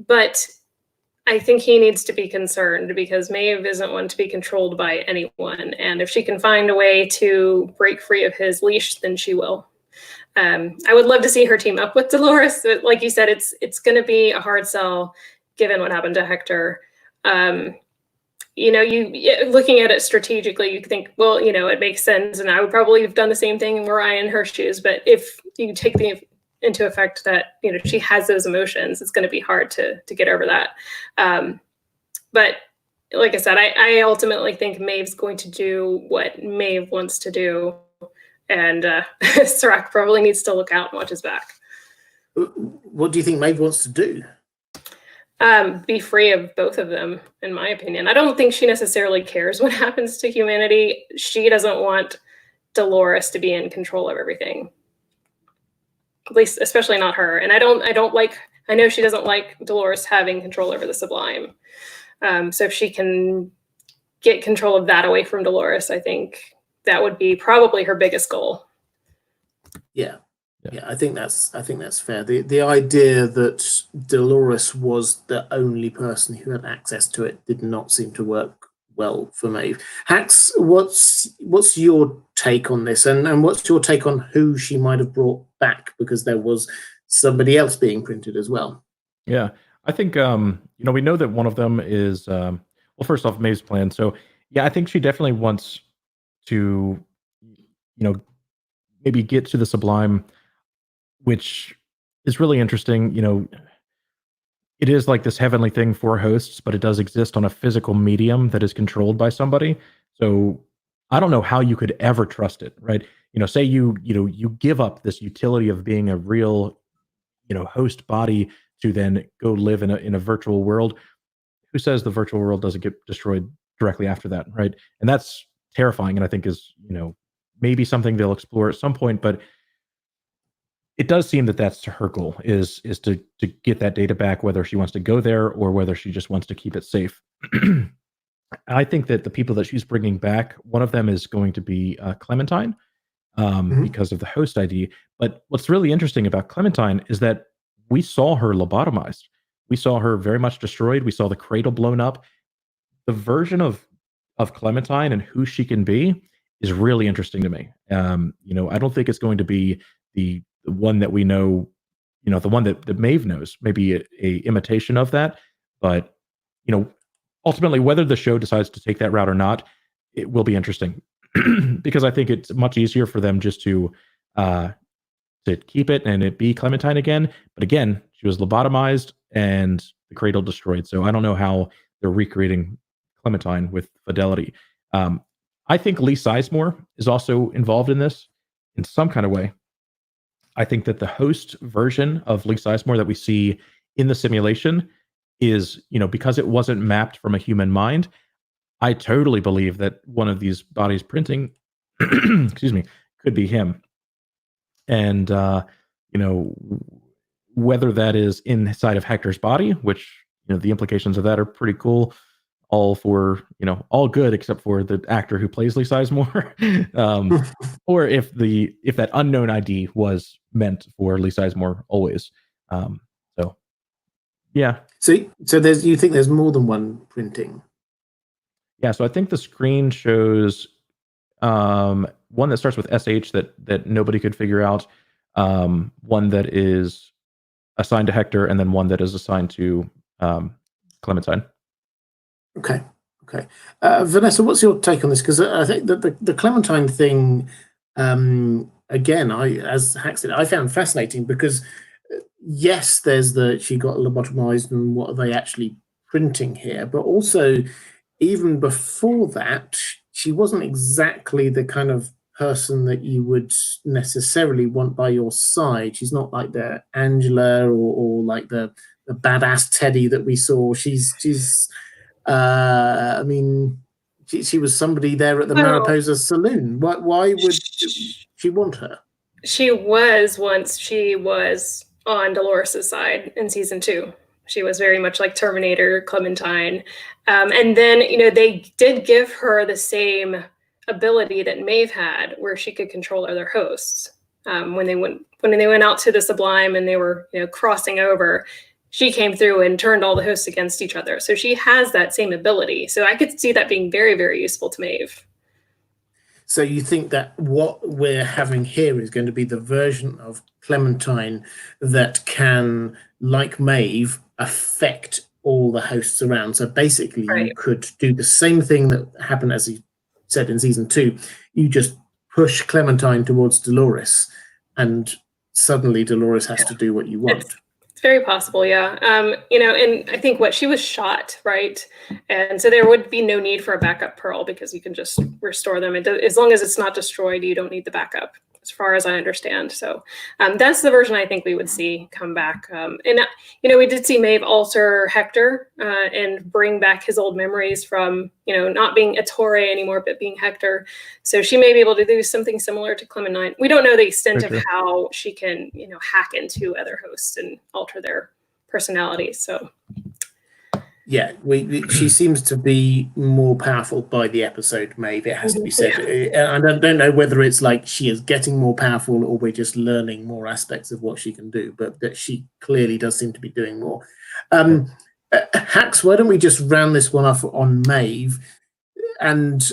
But I think he needs to be concerned because Maeve isn't one to be controlled by anyone. And if she can find a way to break free of his leash, then she will. I would love to see her team up with Dolores. But like you said, it's going to be a hard sell given what happened to Hector. You looking at it strategically, you think, well, it makes sense, and I would probably have done the same thing were I in her shoes. But if you take into effect that she has those emotions, it's going to be hard to get over that. But like I said, I ultimately think Maeve's going to do what Maeve wants to do, and Serac probably needs to look out and watch his back. What do you think Maeve wants to do? Be free of both of them, in my opinion. I don't think she necessarily cares what happens to humanity. She doesn't want Dolores to be in control of everything. At least, especially not her. And I don't like, I know she doesn't like Dolores having control over the Sublime. So if she can get control of that away from Dolores, I think that would be probably her biggest goal. Yeah. I think that's fair. The idea that Delores was the only person who had access to it did not seem to work well for Maeve. Hax, what's your take on this, and what's your take on who she might have brought back, because there was somebody else being printed as well? Yeah, I think we know that one of them is well, first off, Maeve's plan. So yeah, I think she definitely wants to, maybe get to the Sublime, which is really interesting. It is like this heavenly thing for hosts, but it does exist on a physical medium that is controlled by somebody. So I don't know how you could ever trust it, right? Say you give up this utility of being a real, host body to then go live in a virtual world. Who says the virtual world doesn't get destroyed directly after that, right? And that's terrifying, and I think is, maybe something they'll explore at some point, but it does seem that that's her goal, is to get that data back, whether she wants to go there or whether she just wants to keep it safe. I think that the people that she's bringing back, one of them is going to be Clementine, because of the host ID. But what's really interesting about Clementine is that we saw her lobotomized. We saw her very much destroyed. We saw the cradle blown up. The version of Clementine and who she can be is really interesting to me. I don't think it's going to be the one that we know, the one that Maeve knows, maybe a imitation of that. But, ultimately, whether the show decides to take that route or not, it will be interesting because I think it's much easier for them just to keep it and it be Clementine again. But again, she was lobotomized and the cradle destroyed. So I don't know how they're recreating Clementine with fidelity. I think Lee Sizemore is also involved in this in some kind of way. I think that the host version of Lee Sizemore that we see in the simulation is, because it wasn't mapped from a human mind, I totally believe that one of these bodies printing, excuse me, could be him. And, whether that is inside of Hector's body, which, the implications of that are pretty cool, all for, all good except for the actor who plays Lee Sizemore, or if that unknown ID was meant for Lee Sizemore always. So, yeah. So you think there's more than one printing? Yeah. So I think the screen shows one that starts with SH that nobody could figure out, one that is assigned to Hector, and then one that is assigned to Clementine. Okay. Vanessa, what's your take on this? Because I think that the Clementine thing, again, as Hax said, I found fascinating because, yes, there's she got lobotomized and what are they actually printing here? But also, even before that, she wasn't exactly the kind of person that you would necessarily want by your side. She's not like the Angela or like the badass Teddy that we saw. She's she was somebody there at the Mariposa Saloon. Why would she want her? She was on Dolores' side in season 2. She was very much like Terminator Clementine. And then, they did give her the same ability that Maeve had, where she could control other hosts. When they went out to the Sublime and they were, crossing over, she came through and turned all the hosts against each other. So she has that same ability. So I could see that being very, very useful to Maeve. So you think that what we're having here is going to be the version of Clementine that can, like Maeve, affect all the hosts around. So basically, right, you could do the same thing that happened, as he said in season 2. You just push Clementine towards Dolores, and suddenly Dolores has to do what you want. It's very possible, yeah. And I think she was shot, right? And so there would be no need for a backup pearl because you can just restore them. As long as it's not destroyed, you don't need the backup. as far as I understand. So that's the version I think we would see come back. We did see Maeve alter Hector and bring back his old memories from, not being Ettore anymore, but being Hector. So she may be able to do something similar to Clementine. We don't know the extent of how she can, hack into other hosts and alter their personalities. So. Yeah, she seems to be more powerful by the episode, Maeve, it has to be said. Yeah. And I don't know whether it's like she is getting more powerful or we're just learning more aspects of what she can do, but that she clearly does seem to be doing more. Hax, why don't we just round this one off on Maeve and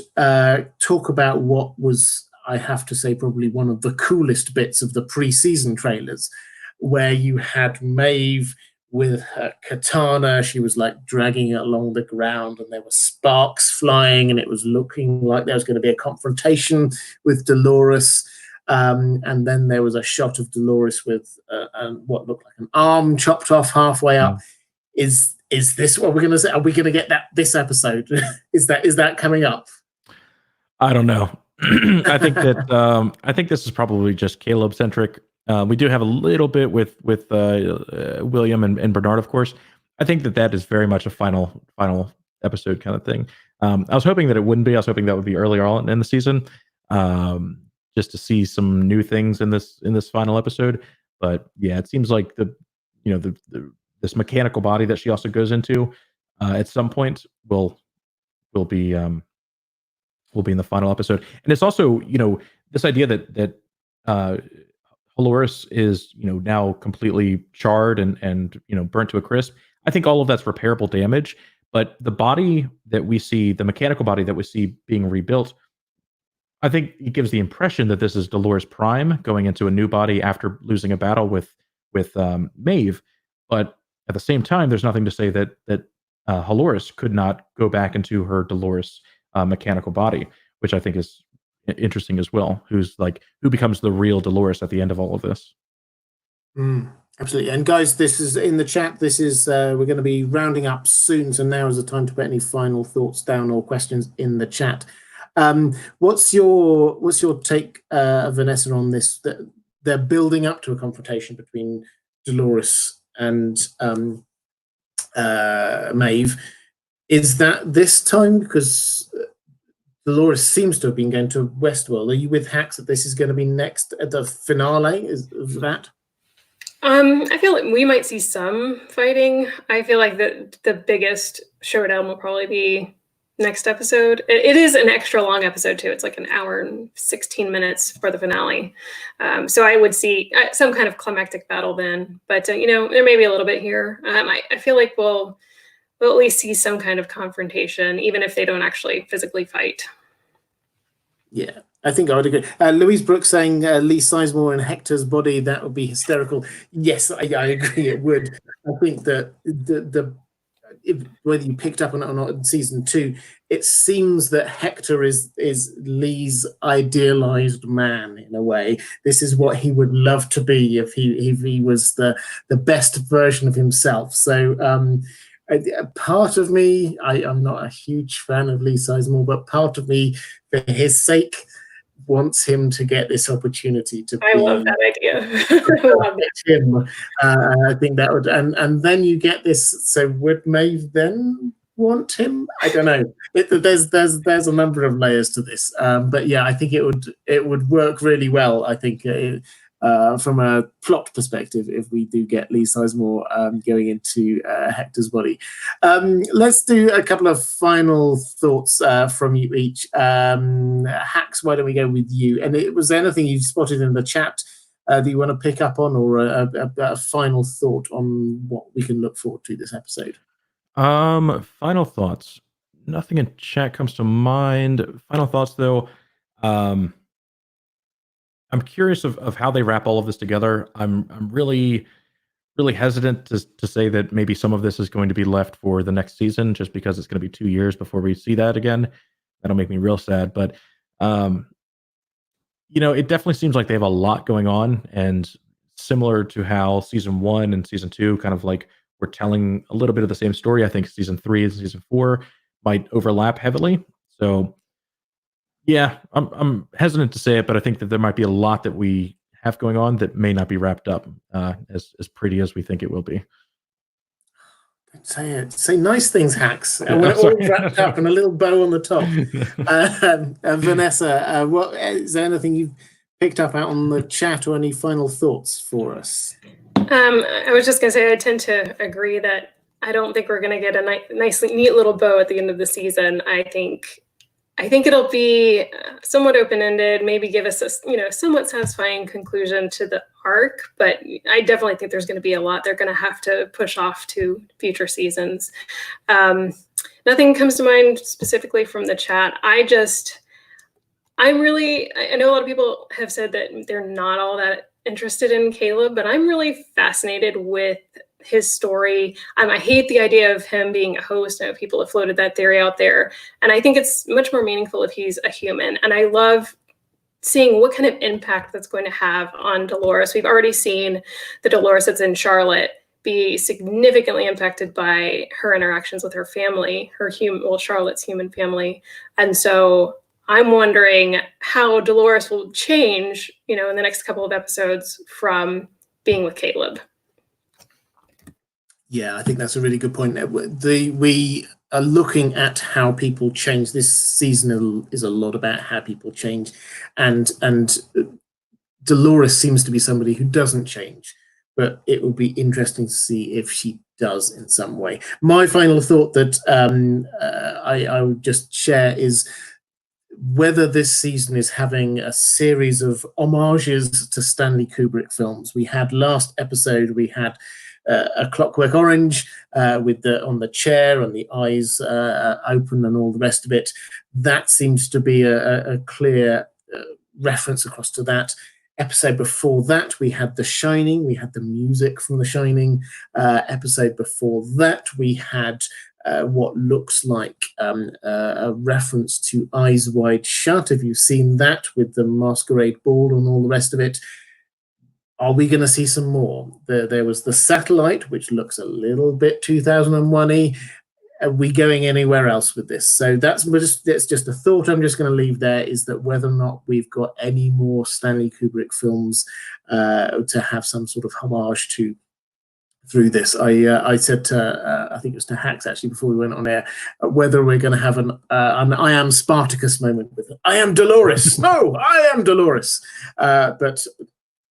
talk about what was, I have to say, probably one of the coolest bits of the pre-season trailers, where you had Maeve with her katana. She was like dragging it along the ground and there were sparks flying and it was looking like there was going to be a confrontation with Dolores. And then there was a shot of Dolores with what looked like an arm chopped off halfway up. Is this what we're going to say? Are we going to get that this episode? Is that coming up? I don't know. I think that I think this is probably just Caleb centric. We do have a little bit with William and Bernard, of course. I think that is very much a final episode kind of thing. I was hoping that it wouldn't be. I was hoping that would be earlier on in the season, just to see some new things in this final episode. But yeah, it seems like this mechanical body that she also goes into at some point will be in the final episode. And it's also this idea that Dolores is now completely charred and burnt to a crisp. I think all of that's repairable damage, but the body that we see, the mechanical body that we see being rebuilt, I think it gives the impression that this is Dolores Prime going into a new body after losing a battle with Maeve. But at the same time, there's nothing to say that Dolores could not go back into her Dolores mechanical body, which I think is interesting as well. Who becomes the real Dolores at the end of all of this? Absolutely. And guys, this is in the chat. This is we're going to be rounding up soon, so now is the time to put any final thoughts down or questions in the chat. What's your take, Vanessa, on this? That they're building up to a confrontation between Dolores and Maeve. Is that this time? Because Dolores seems to have been going to Westworld. Are you with Hax that this is going to be next at the finale? Is that? I feel like we might see some fighting. I feel like the biggest showdown will probably be next episode. It is an extra long episode too. It's like an hour and 16 minutes for the finale. So I would see some kind of climactic battle then. But there may be a little bit here. I feel like we'll at least see some kind of confrontation, even if they don't actually physically fight. Yeah, I think I would agree. Louise Brooks saying Lee Sizemore in Hector's body, that would be hysterical. Yes, I agree it would. I think that whether you picked up on it or not in season 2, it seems that Hector is Lee's idealized man in a way. This is what he would love to be if he was the best version of himself. So part of me, I'm not a huge fan of Lee Sizemore, but part of me, for his sake, wants him to get this opportunity to I love that idea. I love him. I think that would, and then you get this. So would Maeve then want him? I don't know. There's a number of layers to this, but yeah, I think it would work really well. I think from a plot perspective, if we do get Lee Sizemore going into Hector's body. Let's do a couple of final thoughts from you each. Hax, why don't we go with you? And was there anything you spotted in the chat that you want to pick up on, or a final thought on what we can look forward to this episode? Final thoughts. Nothing in chat comes to mind. Final thoughts, though. I'm curious of how they wrap all of this together. I'm really, really hesitant to say that maybe some of this is going to be left for the next season, just because it's going to be 2 years before we see that again. That'll make me real sad. But it definitely seems like they have a lot going on, and similar to how season 1 and season 2 kind of like we're telling a little bit of the same story. I think season 3 and season 4 might overlap heavily. So Yeah, I'm hesitant to say it, but I think that there might be a lot that we have going on that may not be wrapped up as pretty as we think it will be. Say it. Say nice things, Hacks. Yeah, When I'm it all sorry. wrapped up and a little bow on the top. Vanessa, what is there anything you've picked up out on the chat or any final thoughts for us? I was just going to say I tend to agree that I don't think we're going to get a nice, neat little bow at the end of the season. I think it'll be somewhat open-ended, maybe give us a somewhat satisfying conclusion to the arc, but I definitely think there's going to be a lot they're going to have to push off to future seasons. Nothing comes to mind specifically from the chat. I know a lot of people have said that they're not all that interested in Caleb, but I'm really fascinated with his story. I hate the idea of him being a host. I know people have floated that theory out there, and I think it's much more meaningful if he's a human. And I love seeing what kind of impact that's going to have on Dolores. We've already seen the Dolores that's in Charlotte be significantly impacted by her interactions with her family, Charlotte's human family. And so I'm wondering how Dolores will change, in the next couple of episodes from being with Caleb. Yeah, I think that's a really good point. We are looking at how people change. This season is a lot about how people change, and Dolores seems to be somebody who doesn't change, but it will be interesting to see if she does in some way. My final thought that I would just share is whether this season is having a series of homages to Stanley Kubrick films. We had last episode, we had A Clockwork Orange on the chair and the eyes open and all the rest of it. That seems to be a clear reference across to that. Episode before that, we had The Shining. We had the music from The Shining. Episode before that, we had what looks like a reference to Eyes Wide Shut. Have you seen that with the masquerade ball and all the rest of it? Are we going to see some more? There was The Satellite, which looks a little bit 2001-y. Are we going anywhere else with this? So that's just a thought I'm just going to leave there, is that whether or not we've got any more Stanley Kubrick films to have some sort of homage to through this. I said to, I think it was to Hacks actually before we went on air, whether we're going to have an I am Spartacus moment with it. I am Dolores. No, I am Dolores. But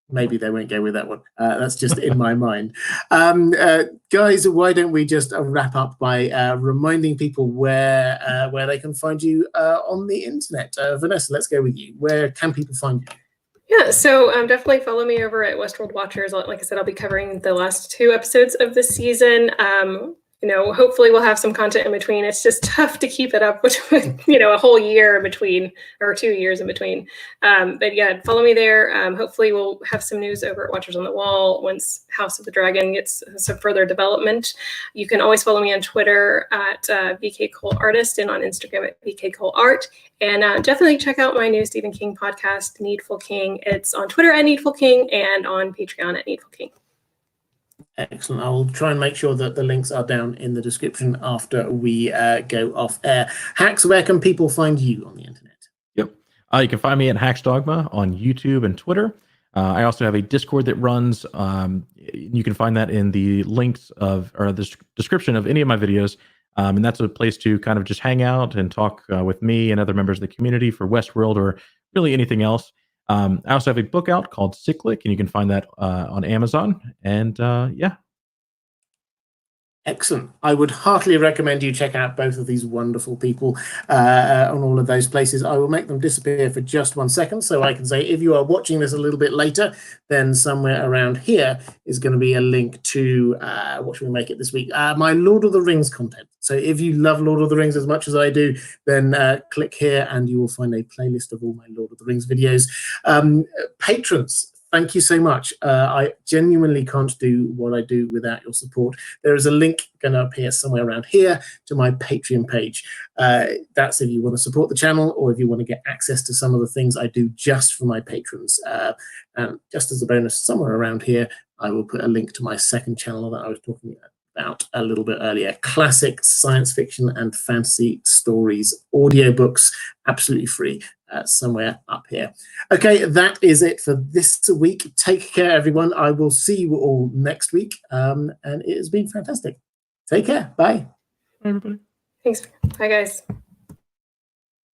maybe they won't go with that one. That's just in my mind. Guys, why don't we just wrap up by reminding people where they can find you on the internet. Vanessa, let's go with you. Where can people find you? Yeah, so definitely follow me over at Westworld Watchers. Like I said, I'll be covering the last 2 episodes of the season. Hopefully we'll have some content in between. It's just tough to keep it up with a whole year in between, or 2 years in between. But yeah, follow me there. Hopefully we'll have some news over at Watchers on the Wall once House of the Dragon gets some further development. You can always follow me on Twitter at VK Cole Artist and on Instagram at VK Cole Art. And definitely check out my new Stephen King podcast, Needful King. It's on Twitter at Needful King and on Patreon at Needful King. Excellent. I will try and make sure that the links are down in the description after we go off air. Hacks, where can people find you on the internet? Yep. You can find me at Hacks Dogma on YouTube and Twitter. I also have a Discord that runs. You can find that in the links or the description of any of my videos. And that's a place to kind of just hang out and talk with me and other members of the community for Westworld or really anything else. I also have a book out called Cyclic, and you can find that on Amazon. And yeah. Excellent. I would heartily recommend you check out both of these wonderful people on all of those places. I will make them disappear for just 1 second so I can say if you are watching this a little bit later, then somewhere around here is going to be a link to, what should we make it this week? My Lord of the Rings content. So if you love Lord of the Rings as much as I do, then click here and you will find a playlist of all my Lord of the Rings videos. Patrons, thank you so much. I genuinely can't do what I do without your support. There is a link going to appear somewhere around here to my Patreon page. That's if you want to support the channel or if you want to get access to some of the things I do just for my patrons. And just as a bonus, somewhere around here, I will put a link to my second channel that I was talking about a little bit earlier. Classic science fiction and fantasy stories, audiobooks, absolutely free. somewhere up here. Okay, that is it for this week. Take care, everyone. I will see you all next week, and it has been fantastic. Take care. Bye. Bye, everybody. Thanks. Bye, guys.